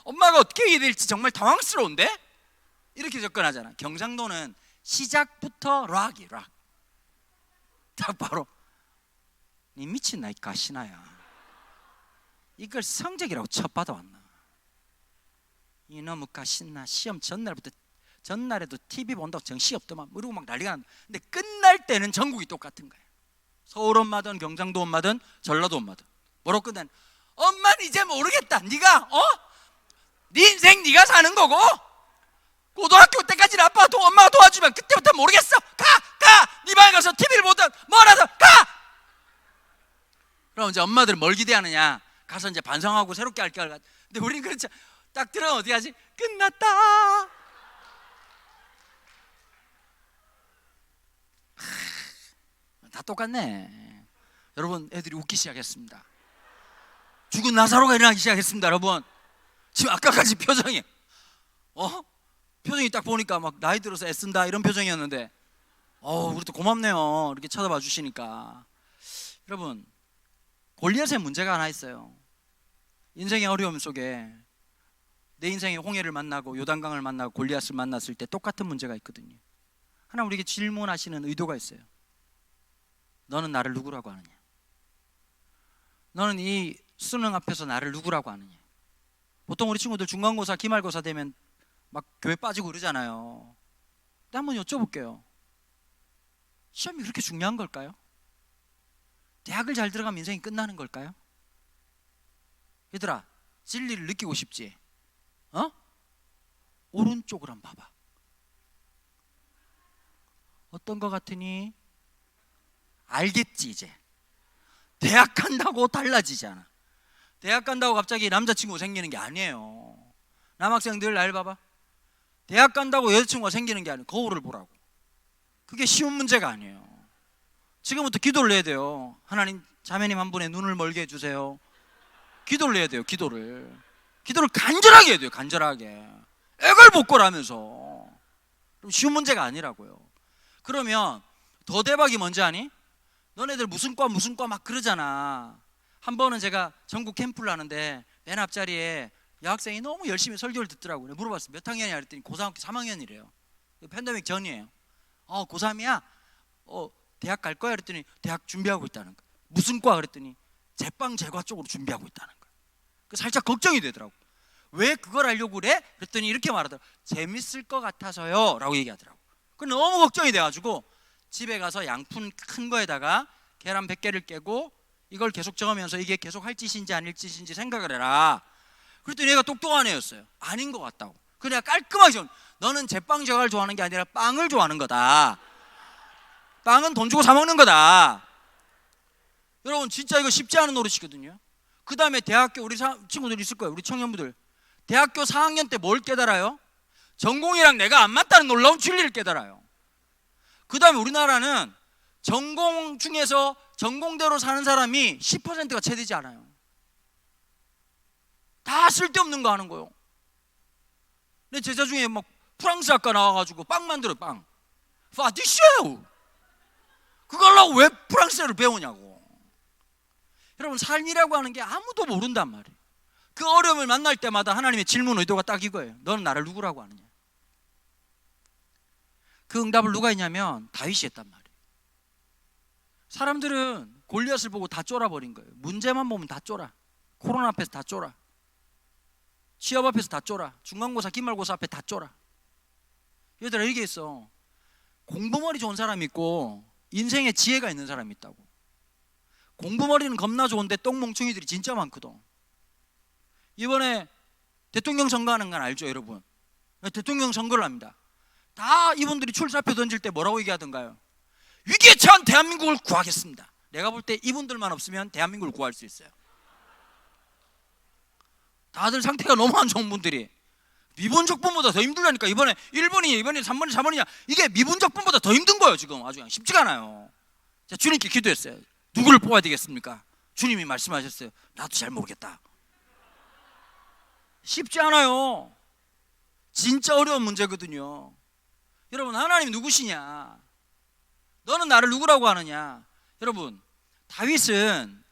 Speaker 2: 엄마가 어떻게 이해될지 정말 당황스러운데? 이렇게 접근하잖아. 경상도는 시작부터 락. 딱 바로 니 미친나 이 가시나야. 이걸 성적이라고 첫 받아왔나? 이놈의 가시나 시험 전날에도 TV 본다고 정시 없더만 이러고 막 난리가 난다. 근데 끝날 때는 전국이 똑같은 거야. 서울 엄마든 경상도 엄마든 전라도 엄마든 뭐로 끝난? 엄마는 이제 모르겠다. 네가 네 인생 네가 사는 거고 고등학교 때까지는 아빠가 엄마가 도와주면 그때부터 모르겠어. 네 방에 가서 TV를 보든 뭐라든 가. 그럼 이제 엄마들은 뭘 기대하느냐? 가서 이제 반성하고 새롭게 할 걸. 근데 우리는 그렇지. 딱 들으면 어떻게 하지? 끝났다. 다 똑같네. 여러분, 애들이 웃기 시작했습니다. 죽은 나사로가 일어나기 시작했습니다. 여러분, 지금 아까까지 표정이 표정이 딱 보니까 막 나이 들어서 애쓴다 이런 표정이었는데 우리 또 고맙네요. 이렇게 쳐다봐 주시니까. 여러분, 골리앗의 문제가 하나 있어요. 인생의 어려움 속에 내 인생의 홍해를 만나고 요단강을 만나고 골리앗을 만났을 때 똑같은 문제가 있거든요. 하나님 우리에게 질문하시는 의도가 있어요. 너는 나를 누구라고 하느냐? 너는 이 수능 앞에서 나를 누구라고 하느냐? 보통 우리 친구들 중간고사, 기말고사 되면 막 교회 빠지고 그러잖아요. 근데 한번 여쭤볼게요. 시험이 그렇게 중요한 걸까요? 대학을 잘 들어가면 인생이 끝나는 걸까요? 얘들아, 진리를 느끼고 싶지? 오른쪽을 한번 봐봐. 어떤 것 같으니? 알겠지 이제. 대학 간다고 달라지잖아. 대학 간다고 갑자기 남자친구 생기는 게 아니에요. 남학생들 날 봐봐. 대학 간다고 여자친구가 생기는 게 아니에요. 거울을 보라고. 그게 쉬운 문제가 아니에요. 지금부터 기도를 해야 돼요. 하나님, 자매님 한 분의 눈을 멀게 해주세요. 기도를 해야 돼요. 기도를 간절하게 해야 돼요. 간절하게 애걸복걸하면서. 쉬운 문제가 아니라고요. 그러면 더 대박이 뭔지 아니? 너네들 무슨 과 막 그러잖아. 한 번은 제가 전국 캠프를 하는데 맨 앞자리에 여학생이 너무 열심히 설교를 듣더라고요. 물어봤어요. 몇 학년이야? 그랬더니 고등학교 3학년이래요. 팬데믹 전이에요. 고3이야? 대학 갈 거야? 그랬더니 대학 준비하고 있다는 거예요. 무슨 과? 그랬더니 제빵 제과 쪽으로 준비하고 있다는 거예요. 살짝 걱정이 되더라고. 왜 그걸 하려고 그래? 그랬더니 이렇게 말하더라고. 재밌을 것 같아서요 라고 얘기하더라고. 너무 걱정이 돼가지고 집에 가서 양푼 큰 거에다가 계란 100개를 깨고 이걸 계속 적으면서 이게 계속 할 짓인지 아닐 짓인지 생각을 해라. 그랬더니 얘가 똑똑한 애였어요. 아닌 것 같다고. 그래야 깔끔하게 좀, 너는 제빵 제과를 좋아하는 게 아니라 빵을 좋아하는 거다. 빵은 돈 주고 사 먹는 거다. 여러분, 진짜 이거 쉽지 않은 노릇이거든요. 그 다음에 대학교, 우리 친구들 있을 거예요. 우리 청년부들 대학교 4학년 때 뭘 깨달아요? 전공이랑 내가 안 맞다는 놀라운 진리를 깨달아요. 그 다음에 우리나라는 전공 중에서 전공대로 사는 사람이 10%가 채 되지 않아요. 다 쓸데없는 거 하는 거예요. 내 제자 중에 막 프랑스 학과 나와가지고 빵 만들어. 빵 파티시에요. 그걸 하고 왜 프랑스어를 배우냐고. 여러분, 삶이라고 하는 게 아무도 모른단 말이에요. 그 어려움을 만날 때마다 하나님의 질문 의도가 딱 이거예요. 너는 나를 누구라고 하느냐. 그 응답을 누가 했냐면 다윗이 했단 말이에요. 사람들은 골리앗을 보고 다 쫄아버린 거예요. 문제만 보면 다 쫄아. 코로나 앞에서 다 쫄아. 취업 앞에서 다 쫄아. 중간고사, 기말고사 앞에 다 쫄아. 얘들아, 이게 있어. 공부머리 좋은 사람이 있고 인생에 지혜가 있는 사람이 있다고. 공부머리는 겁나 좋은데 똥멍청이들이 진짜 많거든. 이번에 대통령 선거하는 건 알죠, 여러분? 대통령 선거를 합니다. 다 이분들이 출사표 던질 때 뭐라고 얘기하던가요? 위기에 처한 대한민국을 구하겠습니다. 내가 볼 때 이분들만 없으면 대한민국을 구할 수 있어요. 다들 상태가 너무 안 좋은 분들이 미분적분보다 더 힘들다니까. 이번에 1번이냐, 이번에 3번이냐, 4번이냐, 이게 미분적분보다 더 힘든 거예요. 지금 아주 그냥 쉽지가 않아요. 제가 주님께 기도했어요. 누구를 뽑아야 되겠습니까? 주님이 말씀하셨어요. 나도 잘 모르겠다. 쉽지 않아요. 진짜 어려운 문제거든요. 여러분, 하나님이 누구시냐? 너는 나를 누구라고 하느냐? 여러분, 다윗은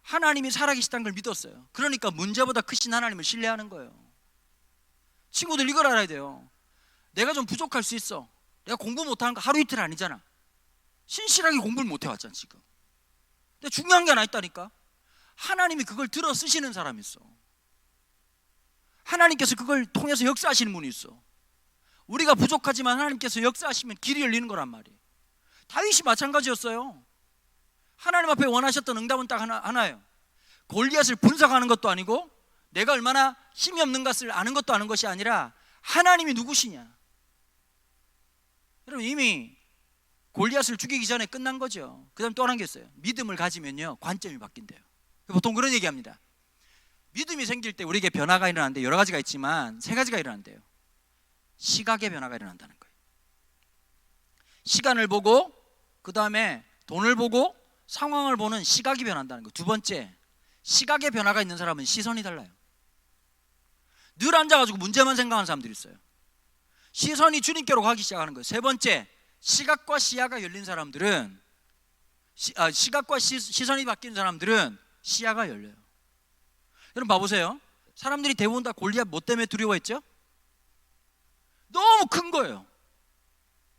Speaker 2: 하나님이 살아계시다는 걸 믿었어요. 그러니까 문제보다 크신 하나님을 신뢰하는 거예요. 친구들, 이걸 알아야 돼요. 내가 좀 부족할 수 있어. 내가 공부 못하는 거 하루 이틀 아니잖아. 신실하게 공부를 못 해왔잖아 지금. 근데 중요한 게 하나 있다니까. 하나님이 그걸 들어 쓰시는 사람이 있어. 하나님께서 그걸 통해서 역사하시는 분이 있어. 우리가 부족하지만 하나님께서 역사하시면 길이 열리는 거란 말이에요. 다윗이 마찬가지였어요. 하나님 앞에 원하셨던 응답은 딱 하나예요. 골리앗을 분석하는 것도 아니고 내가 얼마나 힘이 없는 것을 아는 것도 아는 것이 아니라 하나님이 누구시냐? 여러분, 이미 골리앗을 죽이기 전에 끝난 거죠. 그 다음 또 하나 게 있어요. 믿음을 가지면요, 관점이 바뀐대요. 보통 그런 얘기합니다. 믿음이 생길 때 우리에게 변화가 일어나는데, 여러 가지가 있지만 세 가지가 일어난대요. 시각의 변화가 일어난다는 거예요. 시간을 보고, 그 다음에 돈을 보고, 상황을 보는 시각이 변한다는 거예요. 두 번째, 시각의 변화가 있는 사람은 시선이 달라요. 늘 앉아가지고 문제만 생각하는 사람들이 있어요. 시선이 주님께로 가기 시작하는 거예요. 세 번째, 시각과 시야가 열린 사람들은, 시각과 시선이 바뀌는 사람들은 시야가 열려요. 여러분 봐보세요. 사람들이 대부분 다 골리앗 뭐 때문에 두려워했죠? 너무 큰 거예요.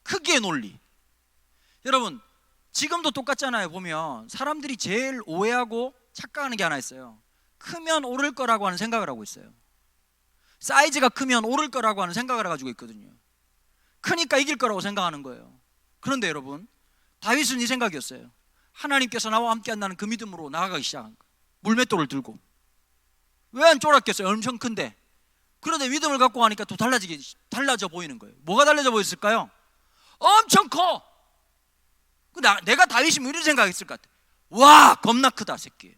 Speaker 2: 크기의 논리. 여러분, 지금도 똑같잖아요. 보면 사람들이 제일 오해하고 착각하는 게 하나 있어요. 크면 오를 거라고 하는 생각을 하고 있어요. 사이즈가 크면 오를 거라고 하는 생각을 가지고 있거든요. 크니까 이길 거라고 생각하는 거예요. 그런데 여러분, 다윗은 이 생각이었어요. 하나님께서 나와 함께 한다는 그 믿음으로 나아가기 시작한 거예요. 물맷돌을 들고. 왜 안 쫄았겠어요? 엄청 큰데. 그런데 믿음을 갖고 가니까 또 달라져 보이는 거예요. 뭐가 달라져 보였을까요? 엄청 커. 내가 다윗이면 이런 생각했을 것 같아. 와, 겁나 크다 새끼.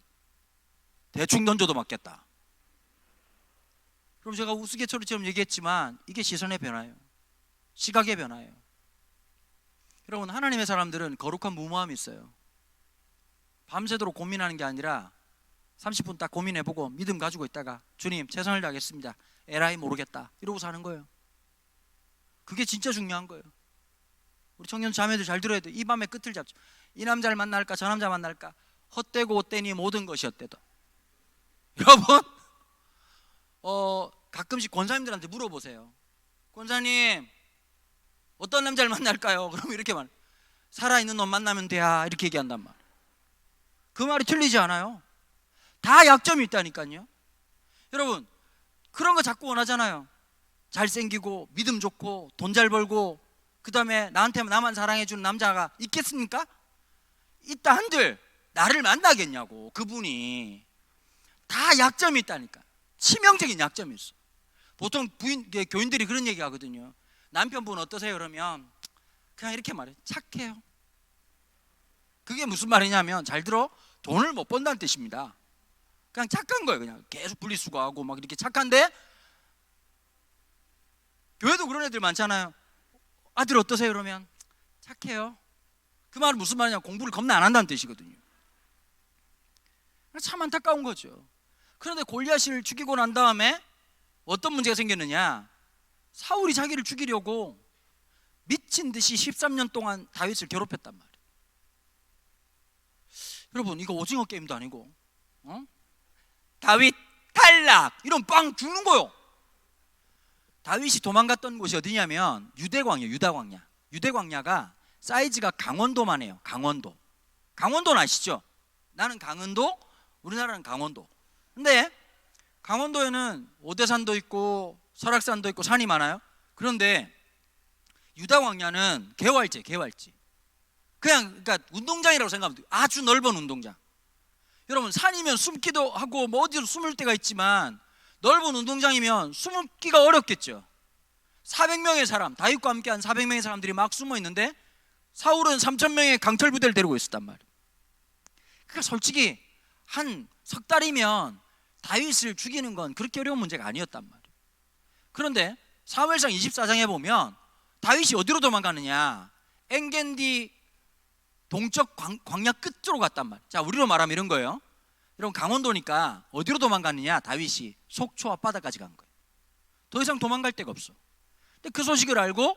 Speaker 2: 대충 던져도 맞겠다. 그럼 제가 우스갯소리처럼 얘기했지만 이게 시선의 변화예요. 시각의 변화예요. 여러분, 하나님의 사람들은 거룩한 무모함이 있어요. 밤새도록 고민하는 게 아니라 30분 딱 고민해보고 믿음 가지고 있다가 주님 최선을 다하겠습니다, 에라이 모르겠다, 이러고 사는 거예요. 그게 진짜 중요한 거예요. 우리 청년 자매들 잘 들어야 돼. 이 밤의 끝을 잡죠. 이 남자를 만날까 저 남자 만날까, 헛되고 헛되니 모든 것이 헛되다. 여러분, 가끔씩 권사님들한테 물어보세요. 권사님, 어떤 남자를 만날까요? 그러면 이렇게 말, 살아있는 놈 만나면 돼야, 이렇게 얘기한단 말이에요. 그 말이 틀리지 않아요. 다 약점이 있다니까요. 여러분, 그런 거 자꾸 원하잖아요. 잘생기고 믿음 좋고 돈 잘 벌고 그 다음에 나만 사랑해주는 남자가 있겠습니까? 있다 한들 나를 만나겠냐고. 그분이 다 약점이 있다니까. 치명적인 약점이 있어. 보통 교인들이 그런 얘기 하거든요. 남편분 어떠세요? 그러면 그냥 이렇게 말해. 착해요. 그게 무슨 말이냐면, 잘 들어, 돈을 못 번다는 뜻입니다. 그냥 착한 거예요. 그냥 계속 분리수거하고 막 이렇게 착한데, 교회도 그런 애들 많잖아요. 아들 어떠세요? 그러면 착해요. 그 말은 무슨 말이냐, 공부를 겁나 안 한다는 뜻이거든요. 참 안타까운 거죠. 그런데 골리앗을 죽이고 난 다음에 어떤 문제가 생겼느냐, 사울이 자기를 죽이려고 미친 듯이 13년 동안 다윗을 괴롭혔단 말이에요. 여러분, 이거 오징어 게임도 아니고, 다윗 탈락 이러면 빵 죽는 거요. 다윗이 도망갔던 곳이 어디냐면 유대광야. 유대광야가 사이즈가 강원도만 해요. 강원도는 아시죠? 나는 강원도, 우리나라는 강원도. 근데 강원도에는 오대산도 있고 설악산도 있고 산이 많아요. 그런데 유다광야는 개활지. 그러니까 운동장이라고 생각하면 돼요. 아주 넓은 운동장. 여러분, 산이면 숨기도 하고 뭐 어디로 숨을 데가 있지만 넓은 운동장이면 숨기가 어렵겠죠. 400명의 사람, 다윗과 함께한 400명의 사람들이 막 숨어 있는데 사울은 3,000명의 강철 부대를 데리고 있었단 말이에요. 그러니까 솔직히 한 석 달이면 다윗을 죽이는 건 그렇게 어려운 문제가 아니었단 말이에요. 그런데 사무엘상 24장에 보면 다윗이 어디로 도망가느냐, 엔겐디 동쪽 광야 끝으로 갔단 말이에요. 자, 우리로 말하면 이런 거예요. 여러분, 강원도니까 어디로 도망갔느냐, 다윗이 속초 앞바다까지 간 거예요. 더 이상 도망갈 데가 없어. 근데 그 소식을 알고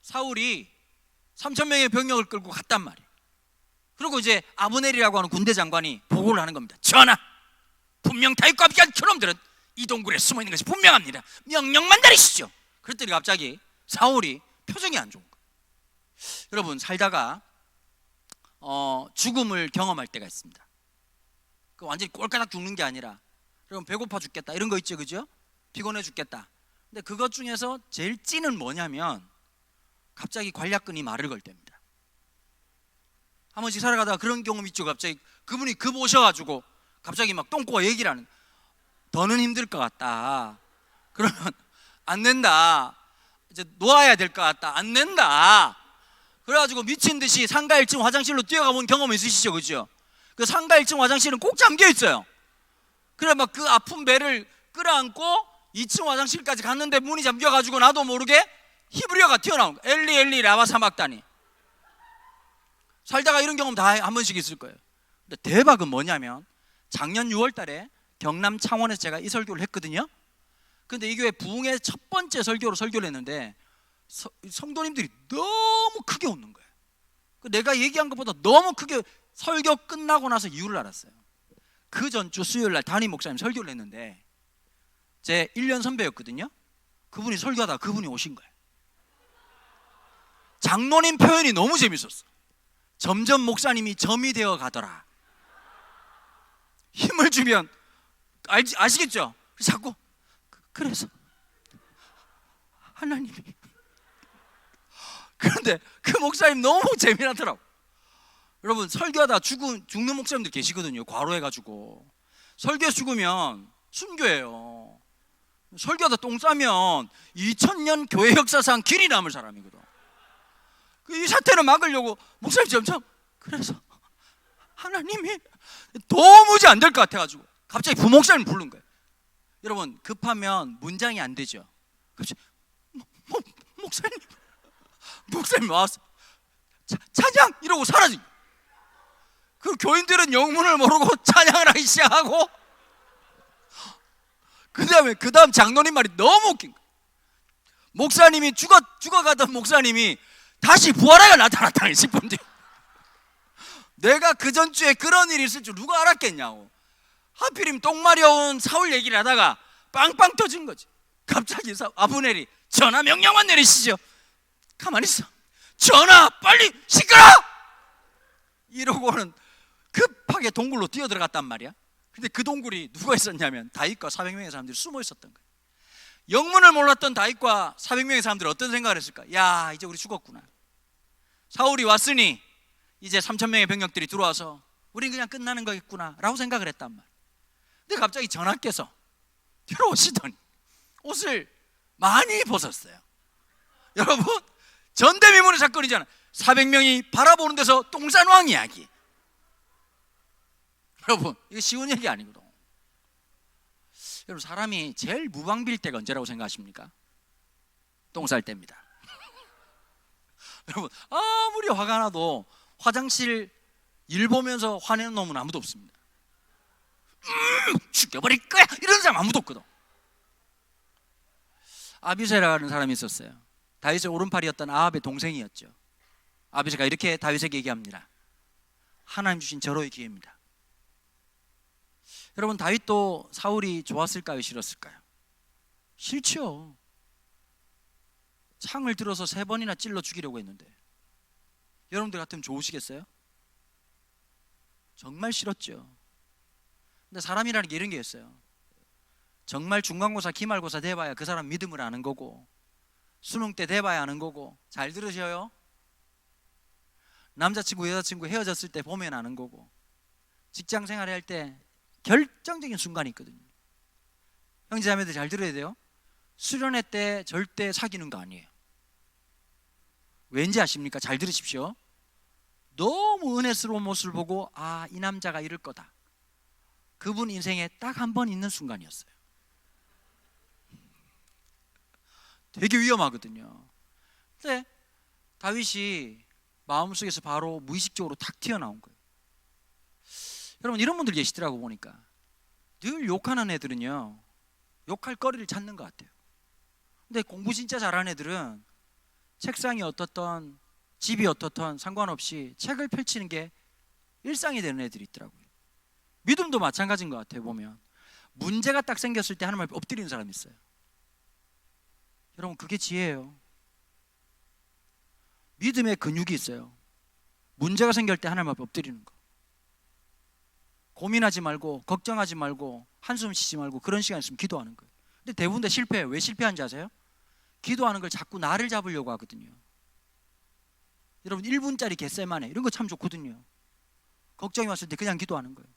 Speaker 2: 사울이 3,000명의 병력을 끌고 갔단 말이에요. 그리고 이제 아브넬이라고 하는 군대 장관이 보고를 하는 겁니다. 전하, 분명 다윗과 함께한 그놈들은 이 동굴에 숨어 있는 것이 분명합니다. 명령만 내리시죠. 그랬더니 갑자기 사울이 표정이 안 좋은 거예요. 여러분, 살다가 죽음을 경험할 때가 있습니다. 그 완전히 꼴까닥 죽는 게 아니라, 여러분, 배고파 죽겠다 이런 거 있죠, 그죠? 피곤해 죽겠다. 근데 그것 중에서 제일 찐은 뭐냐면, 갑자기 관략근이 말을 걸 때입니다. 한 번씩 살아가다가 그런 경험 있죠. 갑자기 그분이 급 오셔가지고 갑자기 막 똥꼬가 얘기를 하는, 더는 힘들 것 같다. 그러면 안 낸다. 이제 놓아야 될 것 같다. 안 낸다. 그래가지고 미친 듯이 상가 1층 화장실로 뛰어가 본 경험 있으시죠, 그죠? 그 상가 1층 화장실은 꼭 잠겨 있어요. 그래 막 그 아픈 배를 끌어안고 2층 화장실까지 갔는데 문이 잠겨가지고 나도 모르게 히브리어가 튀어나온 거야. 엘리 엘리 라마 사막다니. 살다가 이런 경험 다 한 번씩 있을 거예요. 근데 대박은 뭐냐면 작년 6월 달에 경남 창원에서 제가 이 설교를 했거든요. 근데 이 교회 부흥의 첫 번째 설교로 설교를 했는데 성도님들이 너무 크게 웃는 거예요. 내가 얘기한 것보다 너무 크게 설교 끝나고 나서 이유를 알았어요. 그 전주 수요일 날 담임 목사님 설교를 했는데 제 1년 선배였거든요. 그분이 설교하다가 그분이 오신 거예요. 장로님 표현이 너무 재밌었어. 점점 목사님이 점이 되어 가더라. 힘을 주면 아시겠죠? 자꾸 그래서 하나님이 그런데 그 목사님 너무 재미나더라고. 여러분 설교하다 죽는 목사님들 계시거든요. 과로해가지고 설교에 죽으면 순교예요. 설교하다 똥 싸면 2000년 교회 역사상 길이 남을 사람이거든. 이 사태를 막으려고 목사님 점점 그래서 하나님이 도무지 안 될 것 같아가지고 갑자기 부목사님 부른 거예요. 여러분 급하면 문장이 안 되죠. 갑자기 목사님 와서 찬양 이러고 사라진 거예요. 그 교인들은 영문을 모르고 찬양을 하기 시작하고 그 다음 장로님 말이 너무 웃긴 거예요. 목사님이 죽어가던 목사님이 다시 부활하여 나타났다는 10분 뒤에. 내가 그 전주에 그런 일이 있을 줄 누가 알았겠냐고. 하필이면 똥 마려운 사울 얘기를 하다가 빵빵 터진 거지. 갑자기 아브넬이 전하 명령만 내리시죠. 가만히 있어. 전하 빨리 시끄러! 이러고는 급하게 동굴로 뛰어들어갔단 말이야. 근데 그 동굴이 누가 있었냐면 다윗과 400명의 사람들이 숨어 있었던 거예요. 영문을 몰랐던 다윗과 400명의 사람들이 어떤 생각을 했을까? 야 이제 우리 죽었구나. 사울이 왔으니 이제 3000명의 병력들이 들어와서 우린 그냥 끝나는 거겠구나 라고 생각을 했단 말이야. 근데 갑자기 전하께서 들어오시더니 옷을 많이 벗었어요. 여러분 전대미문의 사건이잖아. 400명이 바라보는 데서 똥 싼 왕 이야기. 여러분 이게 쉬운 얘기 아니거든. 여러분 사람이 제일 무방비일 때가 언제라고 생각하십니까? 똥 쌀 때입니다. 여러분 아무리 화가 나도 화장실 일 보면서 화내는 놈은 아무도 없습니다. 죽여버릴 거야 이런 사람 아무도 없거든. 아비새라는 사람이 있었어요. 다윗의 오른팔이었던 아합의 동생이었죠. 아비새가 이렇게 다윗에게 얘기합니다. 하나님 주신 절호의 기회입니다. 여러분 다윗도 사울이 좋았을까요? 싫었을까요? 싫죠. 창을 들어서 3번이나 찔러 죽이려고 했는데 여러분들 같으면 좋으시겠어요? 정말 싫었죠. 근데 사람이라는 게 이런 게 있어요. 정말 중간고사 기말고사 돼봐야 그 사람 믿음을 아는 거고 수능 때 돼봐야 아는 거고. 잘 들으셔요. 남자친구 여자친구 헤어졌을 때 보면 아는 거고 직장 생활을 할 때 결정적인 순간이 있거든요. 형제자매들 잘 들어야 돼요. 수련회 때 절대 사귀는 거 아니에요. 왠지 아십니까? 잘 들으십시오. 너무 은혜스러운 모습을 보고 아, 이 남자가 이럴 거다. 그분 인생에 딱 한 번 있는 순간이었어요. 되게 위험하거든요. 근데 다윗이 마음속에서 바로 무의식적으로 탁 튀어나온 거예요. 여러분 이런 분들 계시더라고 보니까. 늘 욕하는 애들은요 욕할 거리를 찾는 것 같아요. 근데 공부 진짜 잘하는 애들은 책상이 어떻든 집이 어떻든 상관없이 책을 펼치는 게 일상이 되는 애들이 있더라고요. 믿음도 마찬가지인 것 같아요. 보면 문제가 딱 생겼을 때 하나님 앞에 엎드리는 사람이 있어요. 여러분 그게 지혜예요. 믿음의 근육이 있어요. 문제가 생길 때 하나님 앞에 엎드리는 거. 고민하지 말고 걱정하지 말고 한숨 쉬지 말고 그런 시간 있으면 기도하는 거예요. 근데 대부분 다 실패해요. 왜 실패한지 아세요? 기도하는 걸 자꾸 나를 잡으려고 하거든요. 여러분 1분짜리 겟세마네 이런 거 참 좋거든요. 걱정이 왔을 때 그냥 기도하는 거예요.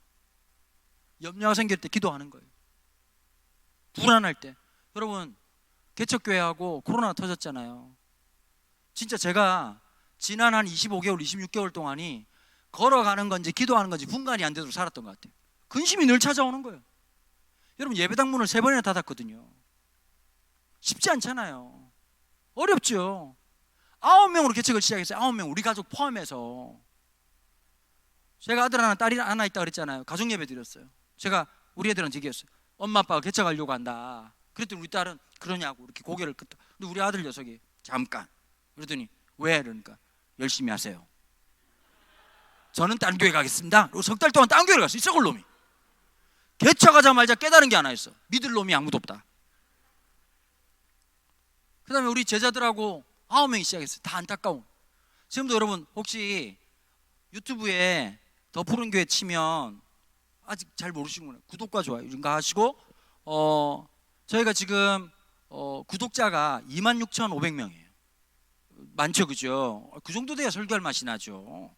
Speaker 2: 염려가 생길 때 기도하는 거예요. 불안할 때. 여러분 개척교회하고 코로나 터졌잖아요. 진짜 제가 지난 한 25개월, 26개월 동안이 걸어가는 건지 기도하는 건지 분간이 안 되도록 살았던 것 같아요. 근심이 늘 찾아오는 거예요. 여러분, 예배당 문을 3번이나 닫았거든요. 쉽지 않잖아요. 어렵죠. 9명으로 개척을 시작했어요. 9명, 우리 가족 포함해서. 제가 아들 하나, 딸이 하나 있다 그랬잖아요. 가족 예배 드렸어요. 제가 우리 애들한테 얘기했어요. 엄마 아빠가 개척하려고 한다. 그랬더니 우리 딸은 그러냐고 이렇게 고개를 끄덕. 근데 우리 아들 녀석이 잠깐. 그러더니 왜? 그러니까 열심히 하세요. 저는 다른 교회 가겠습니다. 그리고 석 달 동안 다른 교회를 갔어요. 이 썩을 놈이. 개척하자마자 깨달은 게 하나 있어. 믿을 놈이 아무도 없다. 그 다음에 우리 제자들하고 9명이 시작했어요. 다 안타까운. 지금도 여러분 혹시 유튜브에 더 푸른 교회 치면 아직 잘 모르시는구나. 구독과 좋아요 이런 거 하시고 저희가 지금 구독자가 26,500명이에요. 많죠, 그죠? 그 정도 돼야 설교할 맛이 나죠.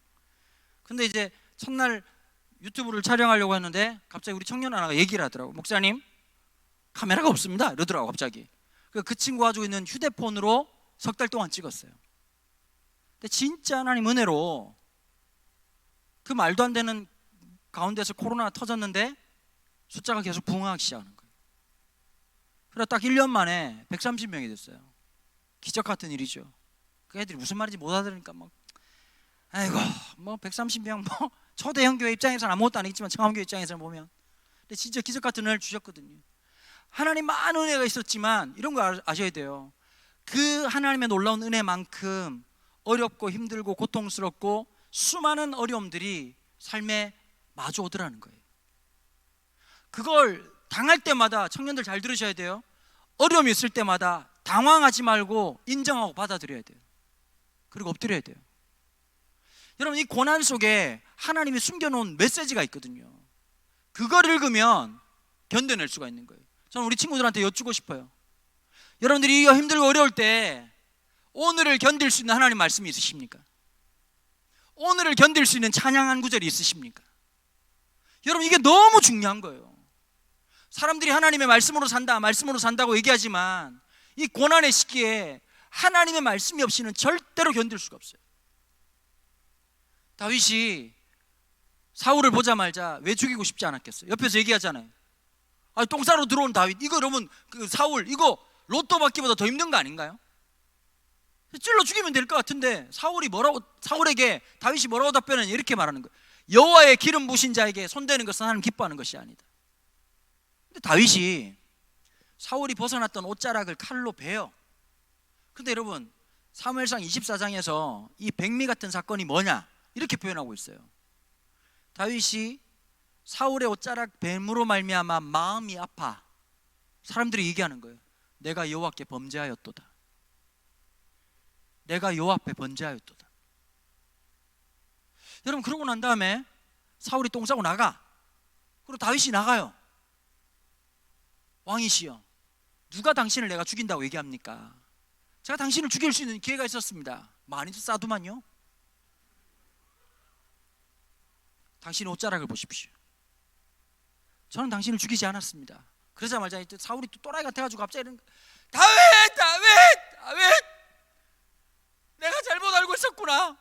Speaker 2: 근데 이제 첫날 유튜브를 촬영하려고 했는데 갑자기 우리 청년 하나가 얘기를 하더라고. 목사님, 카메라가 없습니다 이러더라고 갑자기. 그 친구가 가지고 있는 휴대폰으로 석 달 동안 찍었어요. 근데 진짜 하나님 은혜로 그 말도 안 되는 가운데서 코로나 터졌는데 숫자가 계속 부흥하기 시작하는 거예요. 그래서 딱 1년 만에 130명이 됐어요. 기적 같은 일이죠. 그 애들이 무슨 말인지 못 알아들으니까 막 아이고 뭐 130명 뭐 초대형 교회 입장에서는 아무것도 아니겠지만 청암교회 입장에서는 보면 근데 진짜 기적 같은 은혜를 주셨거든요. 하나님 많은 은혜가 있었지만 이런 거 아셔야 돼요. 그 하나님의 놀라운 은혜만큼 어렵고 힘들고 고통스럽고 수많은 어려움들이 삶에 마주 오더라는 거예요. 그걸 당할 때마다 청년들 잘 들으셔야 돼요. 어려움이 있을 때마다 당황하지 말고 인정하고 받아들여야 돼요. 그리고 엎드려야 돼요. 여러분, 이 고난 속에 하나님이 숨겨놓은 메시지가 있거든요. 그걸 읽으면 견뎌낼 수가 있는 거예요. 저는 우리 친구들한테 여쭈고 싶어요. 여러분들이 이거 힘들고 어려울 때 오늘을 견딜 수 있는 하나님 말씀이 있으십니까? 오늘을 견딜 수 있는 찬양 한 구절이 있으십니까? 여러분, 이게 너무 중요한 거예요. 사람들이 하나님의 말씀으로 산다, 말씀으로 산다고 얘기하지만 이 고난의 시기에 하나님의 말씀이 없이는 절대로 견딜 수가 없어요. 다윗이 사울을 보자마자 왜 죽이고 싶지 않았겠어요? 옆에서 얘기하잖아요. 똥 싸러 들어온 다윗, 이거 여러분 그 사울 이거 로또 받기보다 더 힘든 거 아닌가요? 찔러 죽이면 될 것 같은데 사울에게 다윗이 뭐라고 답변하냐 이렇게 말하는 거예요. 여호와의 기름 부으신 자에게 손대는 것은 하나님 기뻐하는 것이 아니다. 근데 다윗이 사울이 벗어났던 옷자락을 칼로 베요. 근데 여러분 사무엘상 24장에서 이 백미 같은 사건이 뭐냐 이렇게 표현하고 있어요. 다윗이 사울의 옷자락 뱀으로 말미암아 마음이 아파 사람들이 얘기하는 거예요. 내가 여호와께 범죄하였도다. 내가 여호와 앞에 범죄하였도다. 여러분, 그러고 난 다음에 사울이 똥 싸고 나가. 그리고 다윗이 나가요. 왕이시여, 누가 당신을 내가 죽인다고 얘기합니까? 제가 당신을 죽일 수 있는 기회가 있었습니다. 많이도 싸두만요. 당신의 옷자락을 보십시오. 저는 당신을 죽이지 않았습니다. 그러자마자 사울이 또 또라이 같아가지고 갑자기 이런 다윗 내가 잘못 알고 있었구나.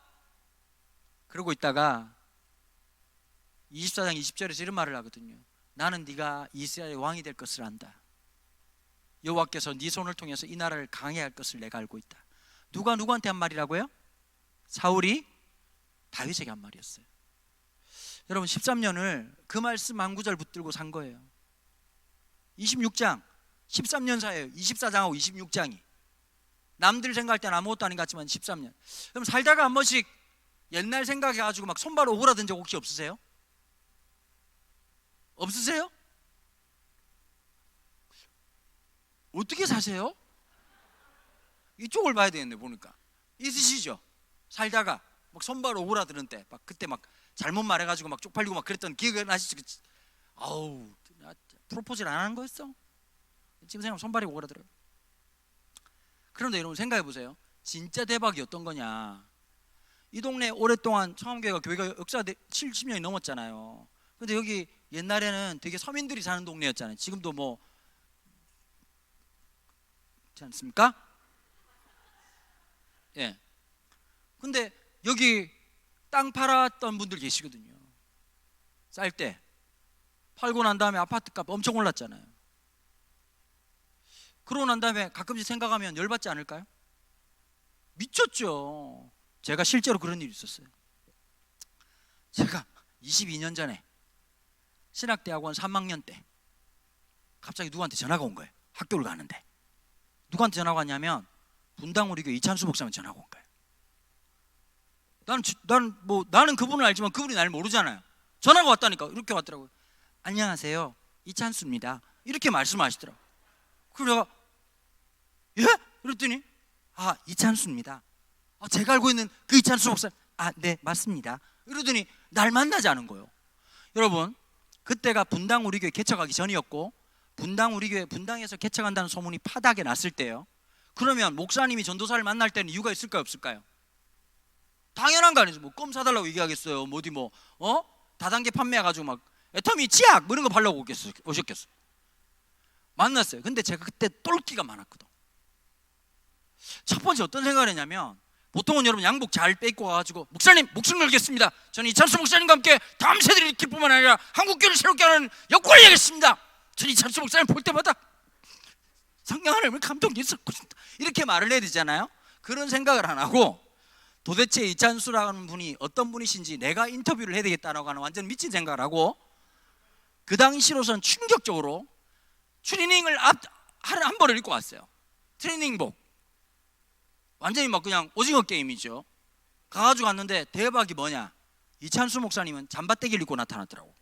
Speaker 2: 그러고 있다가 24장 20절에서 이런 말을 하거든요. 나는 네가 이스라엘의 왕이 될 것을 안다. 여호와께서 네 손을 통해서 이 나라를 강해야 할 것을 내가 알고 있다. 누가 누구한테 한 말이라고요? 사울이 다윗에게 한 말이었어요. 여러분 13년을 그 말씀 한 구절 붙들고 산 거예요. 26장 13년 사이에요. 24장하고 26장이 남들 생각할 때는 아무것도 아닌 것 같지만 13년. 그럼 살다가 한 번씩 옛날 생각해가지고 막 손발 오그라든 적 혹시 없으세요? 없으세요? 어떻게 사세요? 이쪽을 봐야 되겠네 보니까. 있으시죠? 살다가 막 손발 오그라드는 때 막 그때 막 잘못 말해가지고 막 쪽팔리고 막 그랬던 기억이 나시죠? 아우 프로포즈를 안 하는 거였어? 지금 생각하면 손발이 오그라들어요. 그런데 여러분 생각해 보세요. 진짜 대박이 어떤 거냐. 이 동네 오랫동안 청암교회가 역사 70년이 넘었잖아요. 근데 여기 옛날에는 되게 서민들이 사는 동네였잖아요. 지금도 뭐 그렇지 않습니까? 예. 근데 여기 땅 팔았던 분들 계시거든요. 쌀 때 팔고 난 다음에 아파트값 엄청 올랐잖아요. 그러고 난 다음에 가끔씩 생각하면 열받지 않을까요? 미쳤죠. 제가 실제로 그런 일이 있었어요. 제가 22년 전에 신학대학원 3학년 때 갑자기 누구한테 전화가 온 거예요. 학교를 가는데 누구한테 전화가 왔냐면 분당우리교회 이찬수 목사님한테 전화가 온 거예요. 나는 그분을 알지만 그분이 날 모르잖아요. 전화가 왔다니까. 이렇게 왔더라고요. 안녕하세요, 이찬수입니다. 이렇게 말씀하시더라고요. 그래서 내가 예? 그랬더니 이찬수입니다. 제가 알고 있는 그 이찬수 목사. 네, 맞습니다. 이러더니 날 만나지 않은 거예요. 여러분, 그때가 분당 우리 교회 개척하기 전이었고 분당 우리 교회 분당에서 개척한다는 소문이 파닥에 났을 때요. 그러면 목사님이 전도사를 만날 때는 이유가 있을까요, 없을까요? 당연한 거 아니죠. 뭐 껌 사달라고 얘기하겠어요. 다단계 판매해가지고 막 애터미 치약 뭐 이런 거 바르고 오셨겠어요. 만났어요. 근데 제가 그때 똘끼가 많았거든. 첫 번째 어떤 생각을 했냐면, 보통은 여러분 양복 잘 빼입고 가가지고 목사님 목숨 걸겠습니다. 저는 이찬수 목사님과 함께 다음 세대를 일으킬 뿐만 아니라 한국교회를 새롭게 하는 역할을 하겠습니다. 저는 이찬수 목사님 볼 때마다 성령 하나님을 감동이 있었고 이렇게 말을 해야 되잖아요. 그런 생각을 안 하고 도대체 이찬수라는 분이 어떤 분이신지 내가 인터뷰를 해야 되겠다라고 하는 완전 미친 생각을 하고, 그 당시로선 충격적으로 트레이닝을 한 벌을 입고 왔어요. 트레이닝복. 완전히 막 그냥 오징어 게임이죠. 가가지고 갔는데 대박이 뭐냐, 이찬수 목사님은 잠바떼기를 입고 나타났더라고.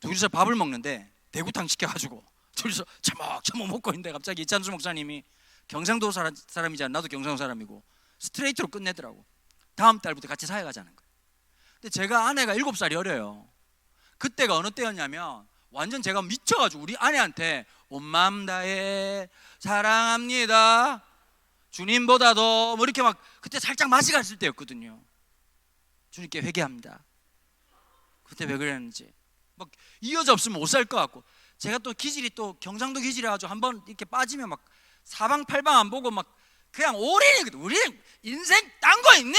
Speaker 2: 둘이서 밥을 먹는데 대구탕 시켜가지고 둘이서 처먹 먹고 있는데 갑자기 이찬수 목사님이 경상도 사람이잖아. 나도 경상도 사람이고 스트레이트로 끝내더라고. 다음 달부터 같이 사회 가자는 거예요. 근데 제가 아내가 7살이 어려요. 그때가 어느 때였냐면 완전 제가 미쳐가지고 우리 아내한테 온 마음 다해 사랑합니다, 주님보다도 뭐 이렇게 막, 그때 살짝 맛이 갔을 때였거든요. 주님께 회개합니다. 그때 왜 그랬는지 막 이 여자 없으면 못 살 것 같고, 제가 또 기질이 또 경상도 기질이 아주 한번 이렇게 빠지면 막 사방팔방 안 보고 막 그냥 올인이거든. 우리는 인생 딴 거 있네?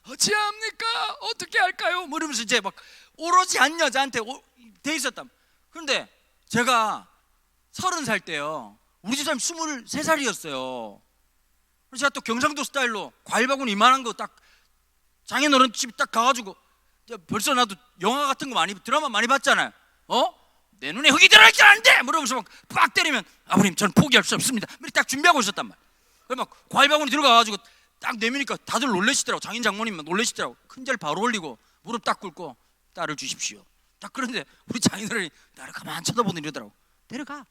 Speaker 2: 어찌합니까? 어떻게 할까요? 뭐 이러면서 이제 막 오로지 한 여자한테 돼 있었다. 그런데 제가 30살 때요, 우리 집사람 23살이었어요. 그래서 제가 또 경상도 스타일로 과일 바구니 이만한 거 딱 장인어른 집 딱 가가지고, 벌써 나도 영화 같은 거 드라마 많이 봤잖아요. 내 눈에 흙이 들어갈 줄 아는데! 이러면서 막 빡 때리면 아버님 저는 포기할 수 없습니다. 이렇게 딱 준비하고 있었단 말이에요. 그래서 막 과일 바구니 들어가가지고 딱 내미니까 다들 놀라시더라고. 장인 장모님 놀라시더라고. 큰절 바로 올리고 무릎 딱 꿇고 딸을 주십시오. 딱 그런데 우리 장인어른이 나를 가만 쳐다보는 이러더라고. 데려가.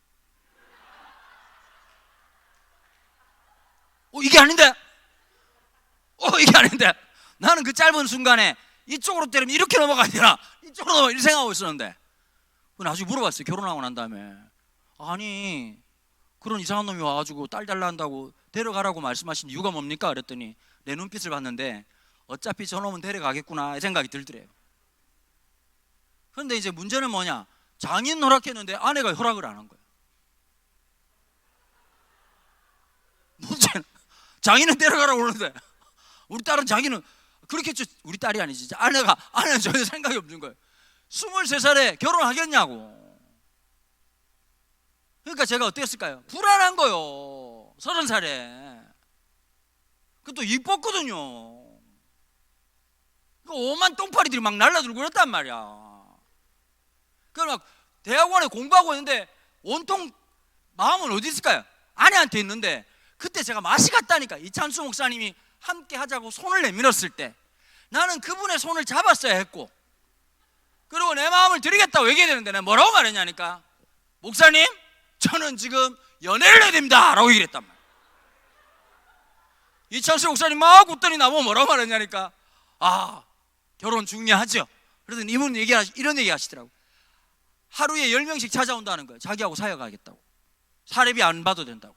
Speaker 2: 이게 아닌데? 이게 아닌데? 나는 그 짧은 순간에 이쪽으로 때리면 이렇게 넘어가야 되나? 이쪽으로 넘어가 이렇게 생각하고 있었는데, 나중에 물어봤어요. 결혼하고 난 다음에. 아니, 그런 이상한 놈이 와가지고 딸 달라 한다고 데려가라고 말씀하신 이유가 뭡니까? 그랬더니 내 눈빛을 봤는데 어차피 저놈은 데려가겠구나 이 생각이 들더래요. 그런데 이제 문제는 뭐냐, 장인 허락했는데 아내가 허락을 안 한 거예요. 문제는 장인은 데려가라고 그러는데 우리 딸은 자기는 그렇겠죠. 우리 딸이 아니지, 아내는 전혀 생각이 없는 거예요. 23살에 결혼하겠냐고. 그러니까 제가 어땠을까요? 불안한 거요. 30살에. 그것도 이뻤거든요. 그 오만 똥파리들이 막 날라들고 그랬단 말이야. 그럼 막 대학원에 공부하고 있는데 온통 마음은 어디 있을까요? 아내한테 있는데, 그때 제가 맛이 갔다니까. 이찬수 목사님이 함께 하자고 손을 내밀었을 때 나는 그분의 손을 잡았어야 했고, 그리고 내 마음을 드리겠다고 얘기해야 되는데 내가 뭐라고 말했냐니까. 목사님, 저는 지금 연애를 해야 됩니다 라고 얘기를 했단 말이야. 이찬수 목사님 막 웃더니 나보고 뭐라고 말했냐니까. 결혼 중요하죠. 그러더니 이분 이런 얘기 하시더라고. 하루에 10명씩 찾아온다는 거예요. 자기하고 사역하겠다고. 사례비 안 받아도 된다고.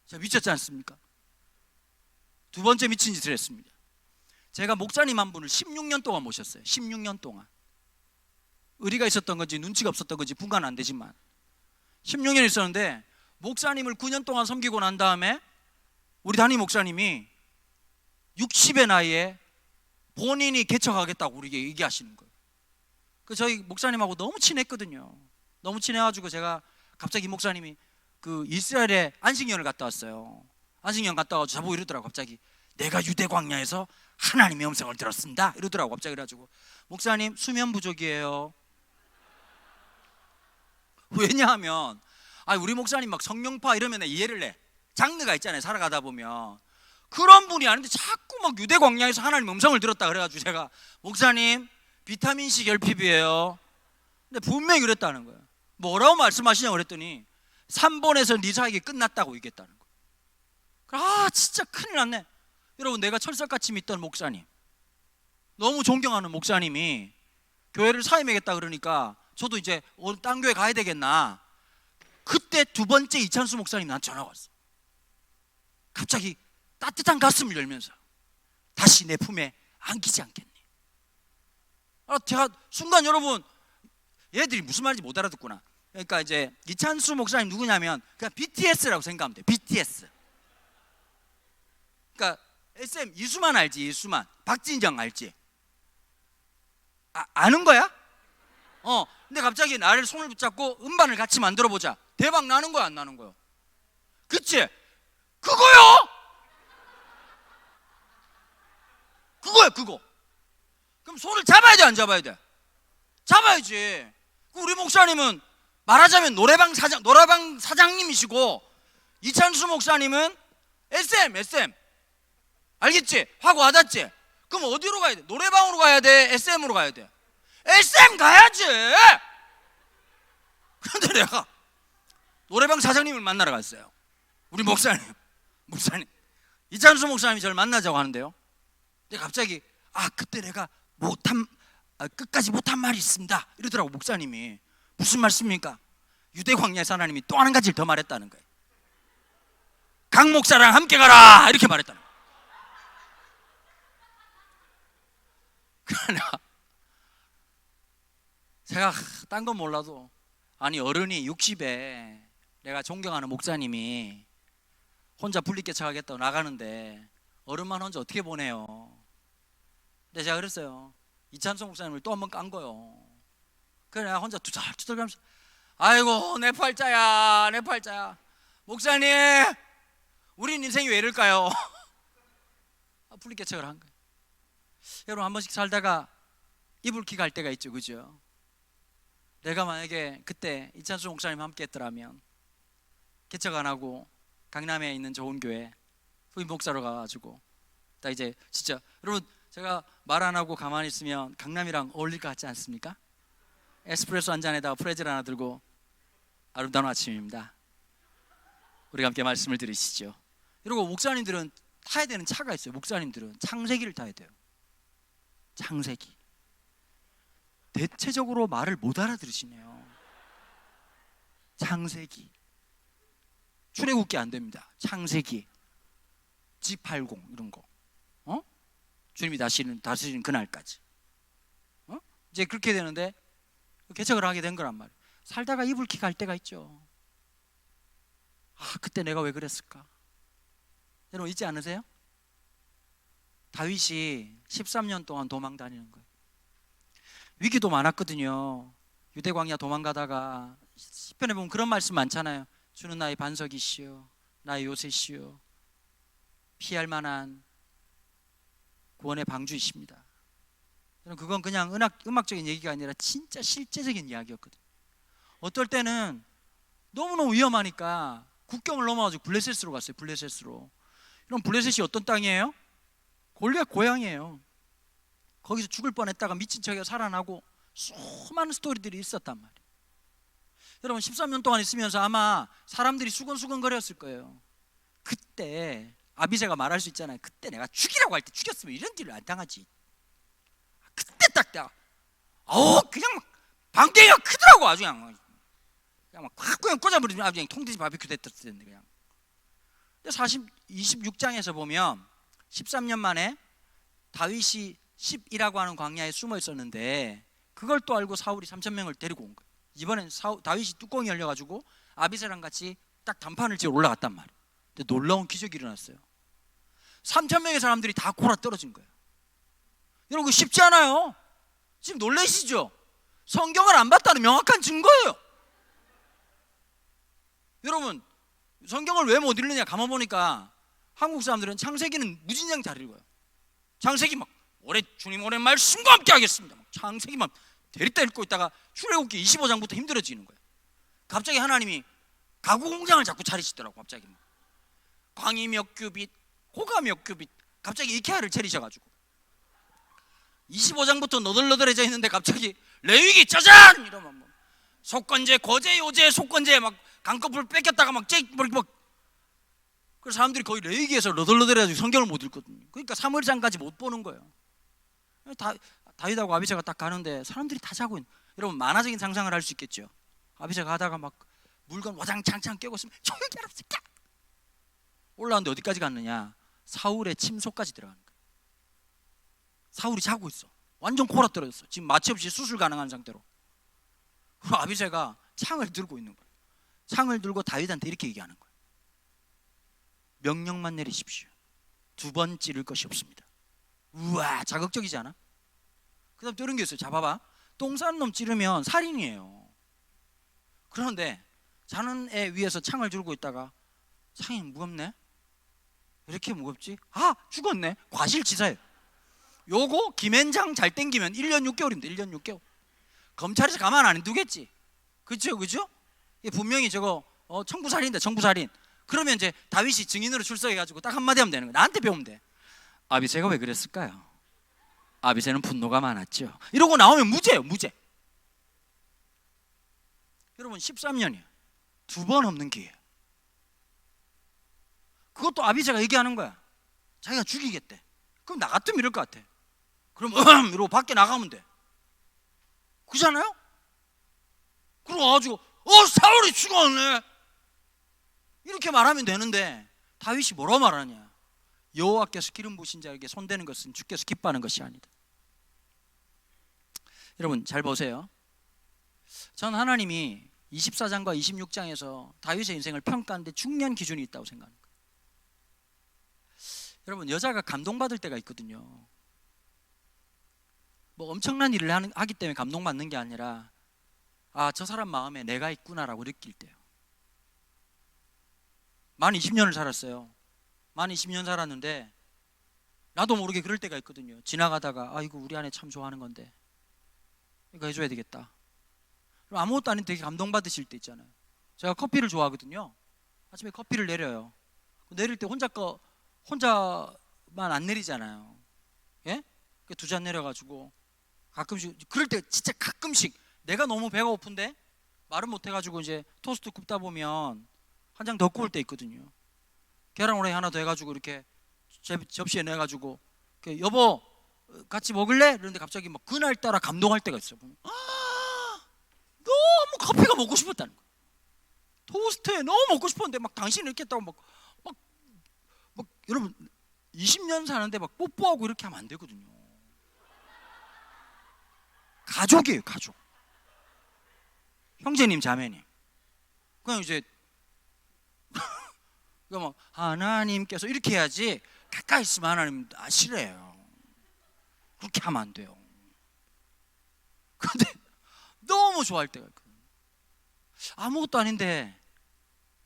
Speaker 2: 제가 미쳤지 않습니까? 두 번째 미친 짓을 했습니다. 제가 목사님 한 분을 16년 동안 모셨어요. 16년 동안. 의리가 있었던 건지 눈치가 없었던 건지 분간 안 되지만 16년 있었는데 목사님을 9년 동안 섬기고 난 다음에 우리 담임 목사님이 60의 나이에 본인이 개척하겠다고 우리에게 얘기하시는 거예요. 그 저희 목사님하고 너무 친했거든요. 너무 친해가지고 제가 갑자기 목사님이 그 이스라엘에 안식년을 갔다 왔어요. 안식년 갔다 와서 저보고 이러더라고. 갑자기 내가 유대 광야에서 하나님의 음성을 들었습니다 이러더라고. 갑자기 그래가지고 목사님 수면 부족이에요. 왜냐하면 우리 목사님 막 성령파 이러면 이해를 해. 장르가 있잖아요. 살아가다 보면 그런 분이 아닌데 자꾸 막 유대 광야에서 하나님 음성을 들었다 그래가지고 제가 목사님 비타민C 결핍이에요. 근데 분명히 그랬다는 거예요. 뭐라고 말씀하시냐고 그랬더니 3번에서 네 사역이 끝났다고 얘기했다는 거예요. 진짜 큰일 났네. 여러분, 내가 철석같이 믿던 목사님, 너무 존경하는 목사님이 교회를 사임하겠다 그러니까 저도 이제 딴 교회 가야 되겠나. 그때 두 번째 이찬수 목사님 나한테 전화가 왔어. 갑자기 따뜻한 가슴을 열면서 다시 내 품에 안기지 않겠니? 제가 순간 여러분 얘들이 무슨 말인지 못 알아듣구나. 그러니까 이제 이찬수 목사님 누구냐면 그냥 BTS라고 생각하면 돼. BTS. 그러니까 SM 이수만 알지? 이수만. 박진정 알지? 아는 거야? 근데 갑자기 나를 손을 붙잡고 음반을 같이 만들어 보자. 대박 나는 거야, 안 나는 거야? 그치? 그거요! 그거야, 그거. 그럼 손을 잡아야 돼, 안 잡아야 돼? 잡아야지. 우리 목사님은 말하자면 노래방 사장님이시고 이찬수 목사님은 SM 알겠지? 하고 와닿지? 그럼 어디로 가야 돼? 노래방으로 가야 돼? SM으로 가야 돼? SM 가야지. 그런데 내가 노래방 사장님을 만나러 갔어요. 우리 목사님 이찬수 목사님이 저를 만나자고 하는데요. 근데 갑자기 그때 내가 끝까지 못한 말이 있습니다 이러더라고. 목사님이. 무슨 말씀입니까? 유대 광야에서 하나님이 또 한 가지를 더 말했다는 거예요. 강 목사랑 함께 가라 이렇게 말했다는 거예요. 그러나 제가 딴 건 몰라도 어른이 60에 내가 존경하는 목사님이 혼자 분리개척 하겠다고 나가는데 어른만 혼자 어떻게 보내요? 근데 제가 그랬어요. 이찬수 목사님을 또 한 번 깐 거요. 그래 내가 혼자 투덜투덜 가면서 아이고 내 팔자야 목사님 우린 인생이 왜 이럴까요? 분리개척을 한 거예요. 여러분 한 번씩 살다가 이불킥 할 때가 있죠, 그죠? 내가 만약에 그때 이찬수 목사님 함께 했더라면 개척 안 하고 강남에 있는 좋은 교회 후임 목사로 가가지고 딱 이제 진짜 여러분 제가 말 안 하고 가만히 있으면 강남이랑 어울릴 것 같지 않습니까? 에스프레소 한 잔에다가 프레젤 하나 들고 아름다운 아침입니다. 우리가 함께 말씀을 들으시죠. 그리고 목사님들은 타야 되는 차가 있어요. 목사님들은 창세기를 타야 돼요. 창세기. 대체적으로 말을 못 알아들으시네요. 창세기. 출애굽기 안 됩니다. 창세기. G80 이런 거. 주님이 다스리는 그날까지. 이제 그렇게 되는데 개척을 하게 된 거란 말이에요. 살다가 이불킥 할 때가 있죠. 그때 내가 왜 그랬을까? 여러분 잊지 않으세요? 다윗이 13년 동안 도망 다니는 거예요. 위기도 많았거든요. 유대광야 도망가다가 시편에 보면 그런 말씀 많잖아요. 주는 나의 반석이시요 나의 요새시요 피할 만한 구원의 방주이십니다. 그건 그냥 음악적인 얘기가 아니라 진짜 실제적인 이야기였거든요. 어떨 때는 너무너무 위험하니까 국경을 넘어가지고 블레셋으로 갔어요. 블레셋으로. 이런 블레셋이 어떤 땅이에요? 골리앗 고향이에요. 거기서 죽을 뻔했다가 미친 척에 살아나고 수많은 스토리들이 있었단 말이에요. 여러분 13년 동안 있으면서 아마 사람들이 수근수근 거렸을 거예요. 그때 아비새가 말할 수 있잖아요. 그때 내가 죽이라고 할 때 죽였으면 이런 일을 안 당하지. 그때 딱 내가 그냥 막 방대기가 크더라고. 아주 그냥 막 확 그냥 꽂아버리면 아주 그냥 통돼지 바비큐 됐을 텐데 그냥. 근데 26장에서 보면 13년 만에 다윗이 10이라고 하는 광야에 숨어 있었는데 그걸 또 알고 사울이 3,000명을 데리고 온 거예요. 이번엔 다윗이 뚜껑이 열려가지고 아비새랑 같이 딱 단판을 지어 올라갔단 말이에요. 근데 놀라운 기적이 일어났어요. 3,000명의 사람들이 다 골아 떨어진 거예요. 여러분, 그거 쉽지 않아요. 지금 놀라시죠? 성경을 안 봤다는 명확한 증거예요. 여러분, 성경을 왜 못 읽느냐 가만 보니까 한국 사람들은 창세기는 무진장 잘 읽어요. 창세기 막 올해 주님 올해 말씀과 함께 하겠습니다. 창세기 막 데리다 읽고 있다가 출애굽기 25장부터 힘들어지는 거예요. 갑자기 하나님이 가구 공장을 자꾸 차리시더라고. 갑자기 막 광이 몇 규빗, 호가 몇 규빗, 갑자기 이케아를 차리셔가지고 25장부터 너덜너덜해져 있는데 갑자기 레위기 짜잔 이러면 뭐 속건제, 거제, 요제, 속건제 막 강꺼풀 뺏겼다가 막 그래서 사람들이 거의 레위기에서 너덜너덜해가지고 성경을 못 읽거든요. 그러니까 사무엘상까지 못 보는 거예요. 다윗하고 아비새가 딱 가는데 사람들이 다 자고 있는. 여러분, 만화적인 상상을 할 수 있겠죠. 아비새가 가다가 막 물건 와장창창 깨고 있으면 조용히 하라 새끼야. 올라왔는데 어디까지 갔느냐, 사울의 침소까지 들어가는 거예요. 사울이 자고 있어. 완전 코라 떨어졌어. 지금 마취 없이 수술 가능한 상태로. 그럼 아비새가 창을 들고 있는 거예요. 창을 들고 다윗한테 이렇게 얘기하는 거예요. 명령만 내리십시오. 2번 찌를 것이 없습니다. 우와, 자극적이지 않아? 그 다음 또 이런 게 있어요. 자, 봐봐. 똥 싸는 놈 찌르면 살인이에요. 그런데 자는 애 위에서 창을 들고 있다가 창이 무겁네? 왜 이렇게 무겁지? 아, 죽었네. 과실치사예요. 요거 김앤장 잘 땡기면 1년 6개월입니다. 1년 6개월. 검찰에서 가만 안 두겠지. 그죠? 그죠? 분명히 저거 청부살인이다. 청부살인. 그러면 이제 다윗이 증인으로 출석해가지고 딱 한마디 하면 되는 거야. 나한테 배우면 돼. 아비새가 왜 그랬을까요? 아비새는 분노가 많았죠. 이러고 나오면 무죄예요. 무죄. 여러분, 13년이에요 2번 없는 기회. 그것도 아비새가 얘기하는 거야. 자기가 죽이겠대. 그럼 나 같으면 이럴 것 같아. 그럼 이러고 밖에 나가면 돼. 그잖아요? 그래가지고 사울이 죽었네 이렇게 말하면 되는데 다윗이 뭐라고 말하냐? 여호와께서 기름 부으신 자에게 손대는 것은 주께서 기뻐하는 것이 아니다. 여러분, 잘 보세요. 전 하나님이 24장과 26장에서 다윗의 인생을 평가하는데 중요한 기준이 있다고 생각합니다. 여러분, 여자가 감동받을 때가 있거든요. 뭐 엄청난 일을 하기 때문에 감동받는 게 아니라, 아, 저 사람 마음에 내가 있구나라고 느낄 때요. 만 20년을 살았어요. 만 20년 살았는데 나도 모르게 그럴 때가 있거든요. 지나가다가 이거 우리 아내 참 좋아하는 건데 이거 해줘야 되겠다. 그럼 아무것도 아닌 되게 감동받으실 때 있잖아요. 제가 커피를 좋아하거든요. 아침에 커피를 내려요. 내릴 때 혼자만 안 내리잖아요. 예? 2잔 내려가지고 가끔씩, 그럴 때 진짜 가끔씩 내가 너무 배가 고픈데 말은 못해가지고 이제 토스트 굽다 보면 한 장 더 구울 때 있거든요. 계란 후라이 하나 더 해가지고 이렇게 접시에 내가지고 여보 같이 먹을래? 그런데 갑자기 막 그날따라 감동할 때가 있어요. 너무 커피가 먹고 싶었다는 거예요. 토스트에 너무 먹고 싶었는데 막 당신이 이렇게 했다고 막 여러분 20년 사는데 막 뽀뽀하고 이렇게 하면 안 되거든요. 가족이에요, 가족. 형제님, 자매님. 그냥 이제 뭐 하나님께서 이렇게 해야지, 가까이 있으면 하나님 싫어해요. 그렇게 하면 안 돼요. 근데 너무 좋아할 때가 있거든요. 아무것도 아닌데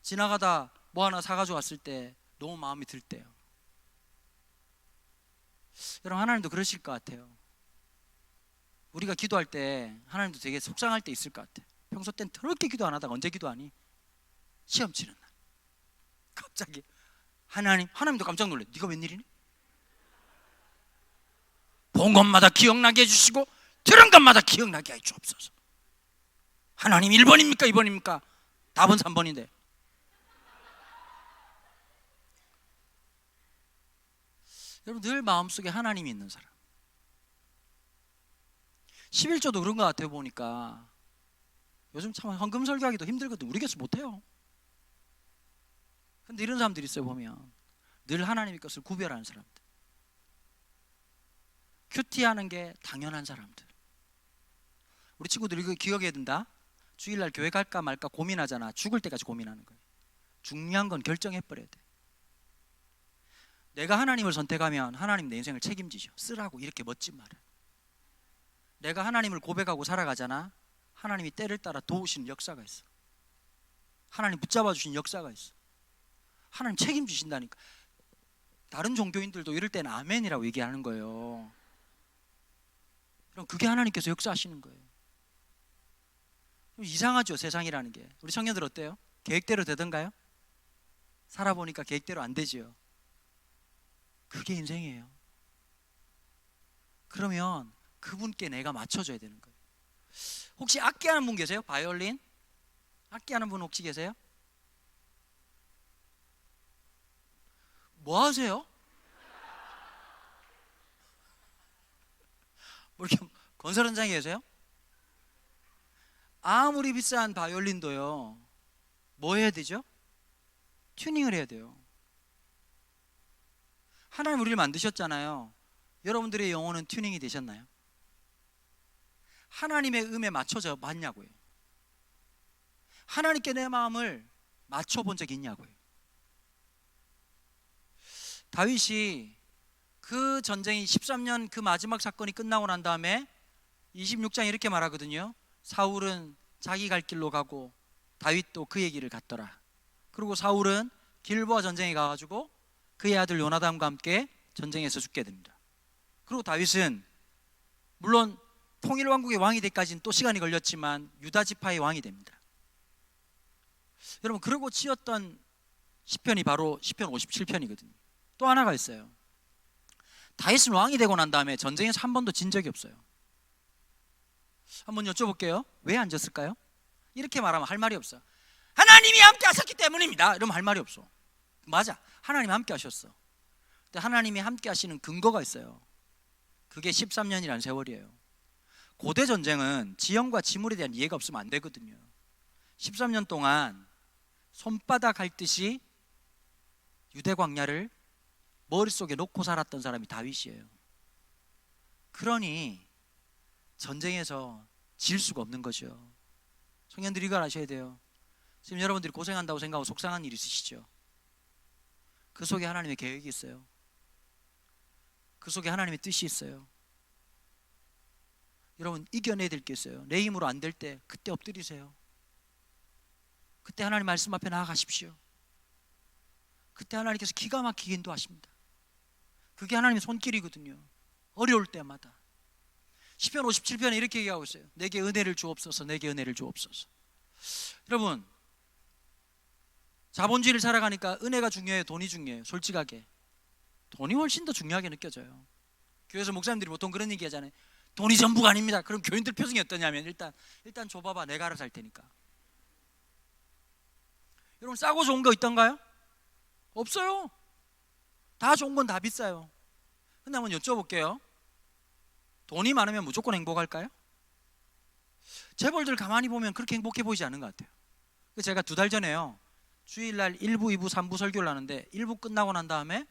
Speaker 2: 지나가다 뭐 하나 사가지고 왔을 때 너무 마음이 들 때요. 여러분, 하나님도 그러실 것 같아요. 우리가 기도할 때 하나님도 되게 속상할 때 있을 것 같아요. 평소 땐 더럽게 기도 안 하다가 언제 기도하니? 시험 치는 날 갑자기 하나님도 깜짝 놀래. 네가 웬일이니? 본 것마다 기억나게 해주시고 들은 것마다 기억나게 해 주옵소서. 하나님 1번입니까 2번입니까? 답은 3번인데. 여러분, 늘 마음속에 하나님이 있는 사람. 11조도 그런 것 같아요. 보니까 요즘 참 헌금 설교하기도 힘들거든. 우리 교수 못해요. 근데 이런 사람들이 있어요. 보면 늘 하나님의 것을 구별하는 사람들, 큐티하는 게 당연한 사람들. 우리 친구들 이거 기억해야 된다. 주일날 교회 갈까 말까 고민하잖아. 죽을 때까지 고민하는 거예요. 중요한 건 결정해버려야 돼. 내가 하나님을 선택하면 하나님 내 인생을 책임지셔. 쓰라고 이렇게 멋진 말을. 내가 하나님을 고백하고 살아가잖아. 하나님이 때를 따라 도우시는 역사가 있어. 하나님 붙잡아 주신 역사가 있어. 하나님 책임지신다니까. 다른 종교인들도 이럴 때는 아멘이라고 얘기하는 거예요. 그럼 그게 하나님께서 역사하시는 거예요. 이상하죠, 세상이라는 게. 우리 청년들 어때요? 계획대로 되던가요? 살아보니까 계획대로 안 되지요. 그게 인생이에요. 그러면 그분께 내가 맞춰줘야 되는 거예요. 혹시 악기 하는 분 계세요? 바이올린? 악기 하는 분 혹시 계세요? 뭐 하세요? 뭐 이렇게 건설 현장에 계세요? 아무리 비싼 바이올린도요, 뭐 해야 되죠? 튜닝을 해야 돼요. 하나님 우리를 만드셨잖아요. 여러분들의 영혼은 튜닝이 되셨나요? 하나님의 음에 맞춰져 봤냐고요. 하나님께 내 마음을 맞춰본 적이 있냐고요. 다윗이 그 전쟁이 13년 그 마지막 사건이 끝나고 난 다음에 26장에 이렇게 말하거든요. 사울은 자기 갈 길로 가고 다윗도 그 얘기를 갔더라. 그리고 사울은 길보아 전쟁에 가가지고 그의 아들 요나단과 함께 전쟁에서 죽게 됩니다. 그리고 다윗은 물론 통일왕국의 왕이 되기까지는 또 시간이 걸렸지만 유다 지파의 왕이 됩니다. 여러분, 그러고 치었던 시편이 바로 시편 57편이거든요. 또 하나가 있어요. 다윗은 왕이 되고 난 다음에 전쟁에서 한 번도 진 적이 없어요. 한번 여쭤볼게요. 왜 안 졌을까요? 이렇게 말하면 할 말이 없어. 하나님이 함께 하셨기 때문입니다. 이러면 할 말이 없어. 맞아, 하나님이 함께 하셨어. 근데 하나님이 함께 하시는 근거가 있어요. 그게 13년이라는 세월이에요. 고대 전쟁은 지형과 지물에 대한 이해가 없으면 안 되거든요. 13년 동안 손바닥 핥듯이 유대 광야를 머릿속에 놓고 살았던 사람이 다윗이에요. 그러니 전쟁에서 질 수가 없는 거죠. 청년들이 이걸 아셔야 돼요. 지금 여러분들이 고생한다고 생각하고 속상한 일 있으시죠? 그 속에 하나님의 계획이 있어요. 그 속에 하나님의 뜻이 있어요. 여러분, 이겨내야 될 게 있어요. 내 힘으로 안 될 때 그때 엎드리세요. 그때 하나님 말씀 앞에 나아가십시오. 그때 하나님께서 기가 막히게 인도하십니다. 그게 하나님의 손길이거든요. 어려울 때마다. 시편 57편에 이렇게 얘기하고 있어요. 내게 은혜를 주옵소서, 내게 은혜를 주옵소서. 여러분, 자본주의를 살아가니까 은혜가 중요해요, 돈이 중요해요? 솔직하게 돈이 훨씬 더 중요하게 느껴져요. 교회에서 목사님들이 보통 그런 얘기 하잖아요. 돈이 전부가 아닙니다. 그럼 교인들 표정이 어떠냐면 일단 줘봐봐, 내가 알아서 할 테니까. 여러분, 싸고 좋은 거 있던가요? 없어요. 다 좋은 건 다 비싸요. 근데 한번 여쭤볼게요. 돈이 많으면 무조건 행복할까요? 재벌들 가만히 보면 그렇게 행복해 보이지 않는 것 같아요. 제가 2달 전에요, 주일날 1부, 2부, 3부 설교를 하는데 1부 끝나고 난 다음에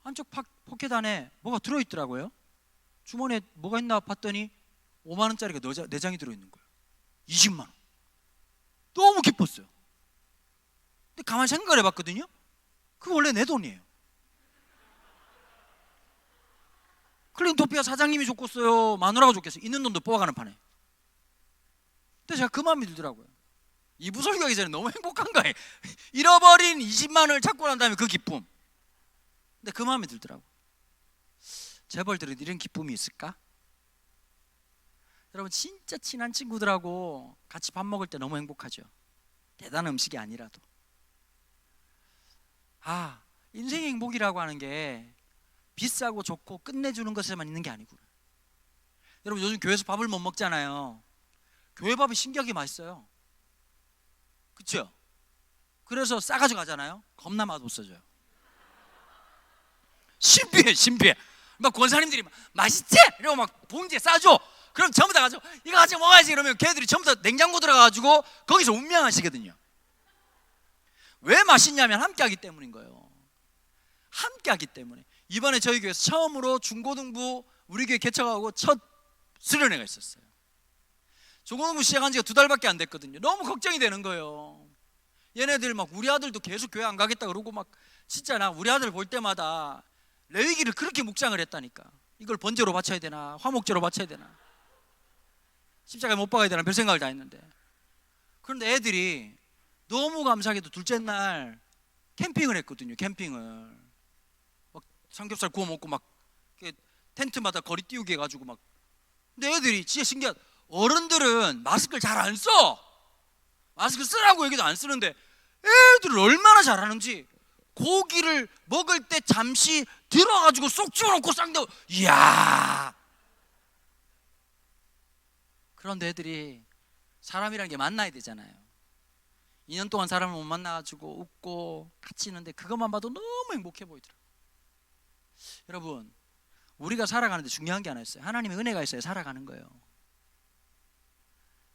Speaker 2: 한쪽 포켓 안에 뭐가 들어있더라고요. 주머니에 뭐가 있나 봤더니 5만 원짜리가 4장이 들어있는 거예요. 20만 원. 너무 기뻤어요. 근데 가만히 생각을 해봤거든요. 그거 원래 내 돈이에요. 클린토피아 사장님이 줬겠어요, 마누라가 줬겠어요? 있는 돈도 뽑아가는 판에. 근데 제가 그 마음이 들더라고요. 2부 설교하기 전에 너무 행복한 거예요. 잃어버린 20만 원을 찾고 난 다음에 그 기쁨. 근데 그 마음이 들더라고요. 재벌들은 이런 기쁨이 있을까? 여러분, 진짜 친한 친구들하고 같이 밥 먹을 때 너무 행복하죠. 대단한 음식이 아니라도. 인생의 행복이라고 하는 게 비싸고 좋고 끝내주는 것에만 있는 게 아니구나. 여러분, 요즘 교회에서 밥을 못 먹잖아요. 교회 밥이 신기하게 맛있어요. 그렇죠? 그래서 싸가지고 가잖아요. 겁나 맛없어져요. 신비해. 막 권사님들이 맛있지? 이러고 막 봉지에 싸줘. 그럼 전부 다 가지고 이거 같이 먹어야지. 이러면 걔들이 전부 다 냉장고 들어가가지고 거기서 운명하시거든요. 왜 맛있냐면 함께하기 때문인 거예요. 함께하기 때문에. 이번에 저희 교회에서 처음으로 중고등부 우리 교회 개척하고 첫 수련회가 있었어요. 중고등부 시작한 지가 2달밖에 안 됐거든요. 너무 걱정이 되는 거예요. 얘네들 막 우리 아들도 계속 교회 안 가겠다 그러고 막 진짜 나 우리 아들 볼 때마다 레위기를 그렇게 묵상을 했다니까. 이걸 번제로 바쳐야 되나 화목제로 바쳐야 되나 십자가에 못 박아야 되나 별 생각을 다 했는데, 그런데 애들이 너무 감사하게도 둘째 날 캠핑을 했거든요. 캠핑을 막 삼겹살 구워 먹고 막 텐트마다 거리 띄우게 해가지고 막. 근데 애들이 진짜 신기하다. 어른들은 마스크를 잘 안 써. 마스크 쓰라고 얘기도 안 쓰는데 애들을 얼마나 잘하는지 고기를 먹을 때 잠시 들어가지고 쏙 집어넣고 쌍대. 이야. 그런데 애들이 사람이란 게 만나야 되잖아요. 2년 동안 사람을 못 만나가지고 웃고 같이 있는데 그것만 봐도 너무 행복해 보이더라고요. 여러분, 우리가 살아가는데 중요한 게 하나 있어요. 하나님의 은혜가 있어야 살아가는 거예요.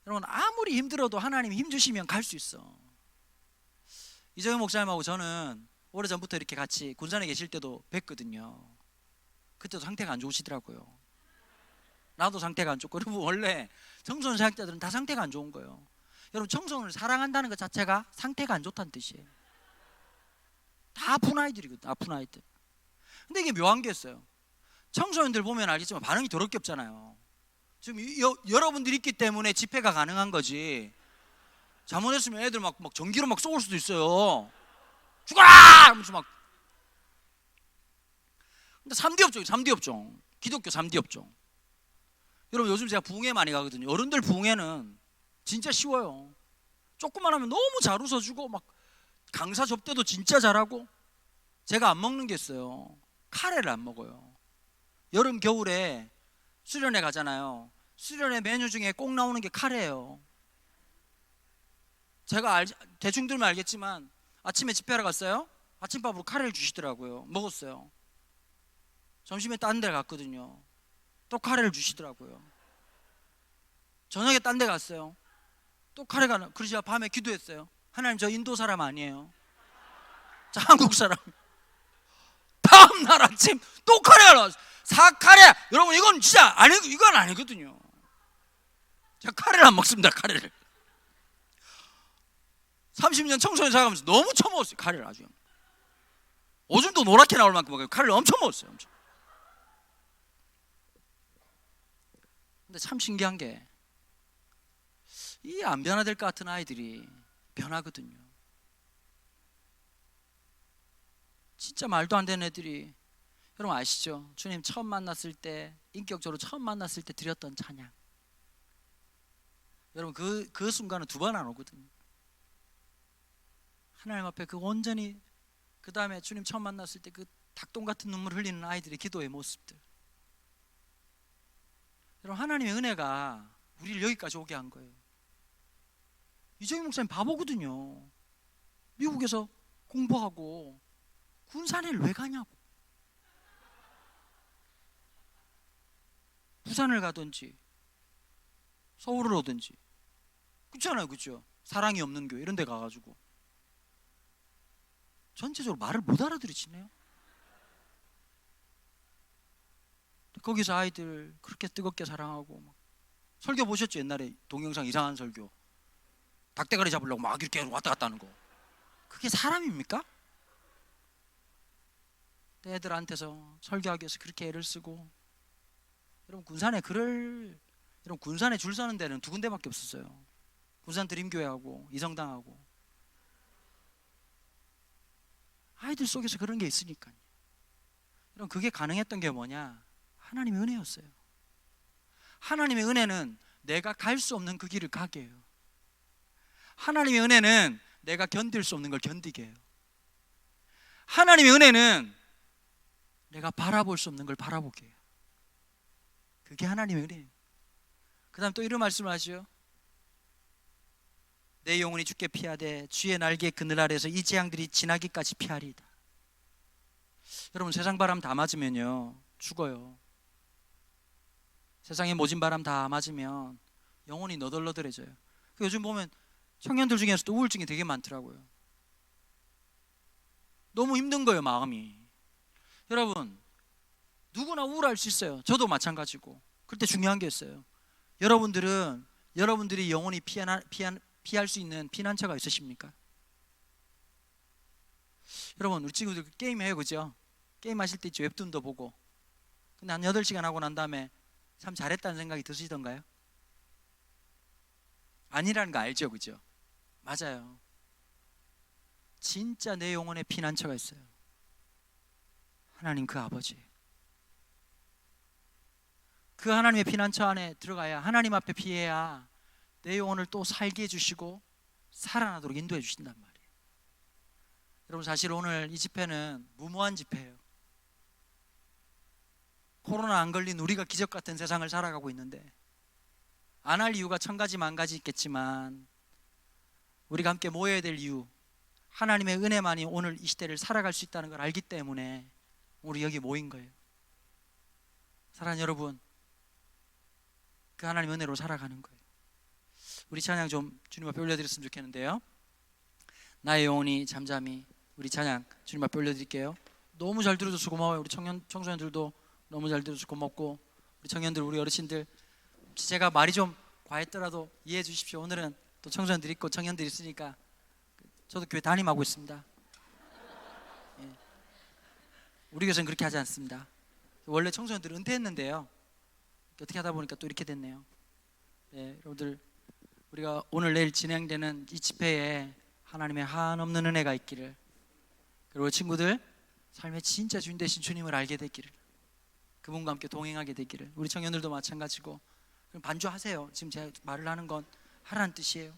Speaker 2: 여러분, 아무리 힘들어도 하나님이 힘 주시면 갈 수 있어. 이정현 목사님하고 저는 오래전부터 이렇게 같이 군산에 계실 때도 뵀거든요. 그때도 상태가 안 좋으시더라고요. 나도 상태가 안 좋고. 여러분, 원래 청소년 사역자들은 다 상태가 안 좋은 거예요. 여러분, 청소년을 사랑한다는 것 자체가 상태가 안 좋다는 뜻이에요. 다 아픈 아이들이거든, 아픈 아이들. 근데 이게 묘한 게 있어요. 청소년들 보면 알겠지만 반응이 더럽게 없잖아요. 지금 여러분들이 있기 때문에 집회가 가능한 거지. 잘못했으면 애들 막 전기로 막 쏘을 수도 있어요. 죽어라! 하면서 막. 근데 3D 업종, 3D 업종. 기독교 3D 업종. 여러분, 요즘 제가 부흥회 많이 가거든요. 어른들 부흥회는 진짜 쉬워요. 조금만 하면 너무 잘 웃어주고 막 강사 접대도 진짜 잘하고. 제가 안 먹는 게 있어요. 카레를 안 먹어요. 여름 겨울에 수련회 가잖아요. 수련회 메뉴 중에 꼭 나오는 게 카레예요. 제가 대충 들면 알겠지만 아침에 집회하러 갔어요. 아침밥으로 카레를 주시더라고요. 먹었어요. 점심에 딴 데 갔거든요. 또 카레를 주시더라고요. 저녁에 딴 데 갔어요. 또 카레가. 그러자 밤에 기도했어요. 하나님, 저 인도 사람 아니에요. 저 한국 사람. 다음 날 아침 또 카레가 나왔어요. 사카레. 여러분, 이건 진짜 이건 아니거든요. 제가 카레를 안 먹습니다. 카레를 30년 청소년 살아가면서 너무 처먹었어요. 카레를 아주. 오줌도 노랗게 나올 만큼 카레를 엄청 먹었어요. 엄청. 근데 참 신기한 게 이 안 변화될 것 같은 아이들이 변하거든요. 진짜 말도 안 되는 애들이. 여러분 아시죠? 주님 처음 만났을 때, 인격적으로 처음 만났을 때 드렸던 찬양. 여러분, 그 순간은 2번 안 오거든요. 하나님 앞에 그 온전히, 그 다음에 주님 처음 만났을 때 그 닭똥 같은 눈물 흘리는 아이들의 기도의 모습들. 여러분, 하나님의 은혜가 우리를 여기까지 오게 한 거예요. 이정희 목사님 바보거든요. 미국에서 공부하고 군산에를 왜 가냐고. 부산을 가든지 서울을 오든지. 그렇잖아요, 그렇죠? 사랑이 없는 교회 이런 데 가가지고 전체적으로 말을 못 알아들으시네요. 거기서 아이들 그렇게 뜨겁게 사랑하고 막. 설교 보셨죠? 옛날에 동영상 이상한 설교. 닭대가리 잡으려고 막 이렇게 왔다 갔다 하는 거. 그게 사람입니까? 애들한테서 설교하기 위해서 그렇게 애를 쓰고. 여러분, 여러분, 군산에 줄 서는 데는 2군데밖에 없었어요. 군산 드림교회하고 이성당하고. 아이들 속에서 그런 게 있으니까요. 여러분, 그게 가능했던 게 뭐냐? 하나님의 은혜였어요. 하나님의 은혜는 내가 갈 수 없는 그 길을 가게 해요. 하나님의 은혜는 내가 견딜 수 없는 걸 견디게 해요. 하나님의 은혜는 내가 바라볼 수 없는 걸 바라보게 해요. 그게 하나님의 은혜예요. 그 다음 또 이런 말씀을 하시죠. 내 영혼이 주께 피하되 주의 날개 그늘 아래서 이 재앙들이 지나기까지 피하리이다. 여러분, 세상 바람 다 맞으면요 죽어요. 세상에 모진 바람 다 맞으면 영혼이 너덜너덜해져요. 요즘 보면 청년들 중에서도 우울증이 되게 많더라고요. 너무 힘든 거예요, 마음이. 여러분, 누구나 우울할 수 있어요. 저도 마찬가지고. 그럴 때 중요한 게 있어요. 여러분들은 여러분들이 영원히 피할 수 있는 피난처가 있으십니까? 여러분, 우리 친구들 게임해요, 그죠? 게임 하실 때 있죠, 웹툰도 보고. 근데 한 8시간 하고 난 다음에 참 잘했다는 생각이 드시던가요? 아니라는 거 알죠, 그죠? 맞아요. 진짜 내 영혼의 피난처가 있어요. 하나님 그 아버지. 그 하나님의 피난처 안에 들어가야, 하나님 앞에 피해야 내 영혼을 또 살게 해주시고 살아나도록 인도해 주신단 말이에요. 여러분, 사실 오늘 이 집회는 무모한 집회예요. 코로나 안 걸린 우리가 기적 같은 세상을 살아가고 있는데, 안 할 이유가 1000가지 만가지 있겠지만 우리가 함께 모여야 될 이유, 하나님의 은혜만이 오늘 이 시대를 살아갈 수 있다는 걸 알기 때문에 우리 여기 모인 거예요. 사랑하는 여러분, 그 하나님의 은혜로 살아가는 거예요. 우리 찬양 좀 주님 앞에 올려드렸으면 좋겠는데요. 나의 영혼이 잠잠히, 우리 찬양 주님 앞에 올려드릴게요. 너무 잘 들어줘서 고마워요. 우리 청소년들도 너무 잘 들어줘서 고맙고, 우리 청년들, 우리 어르신들, 혹시 제가 말이 좀 과했더라도 이해해 주십시오. 오늘은 또 청소년들 있고 청년들 있으니까. 저도 교회 담임하고 있습니다. 예. 우리 교회는 그렇게 하지 않습니다. 원래 청소년들 은퇴했는데요, 어떻게 하다 보니까 또 이렇게 됐네요. 네, 여러분들, 우리가 오늘 내일 진행되는 이 집회에 하나님의 한없는 은혜가 있기를, 그리고 친구들 삶의 진짜 주인 되신 주님을 알게 되기를, 그분과 함께 동행하게 되기를. 우리 청년들도 마찬가지고. 그럼 반주하세요. 지금 제가 말을 하는 건 하라는 뜻이에요.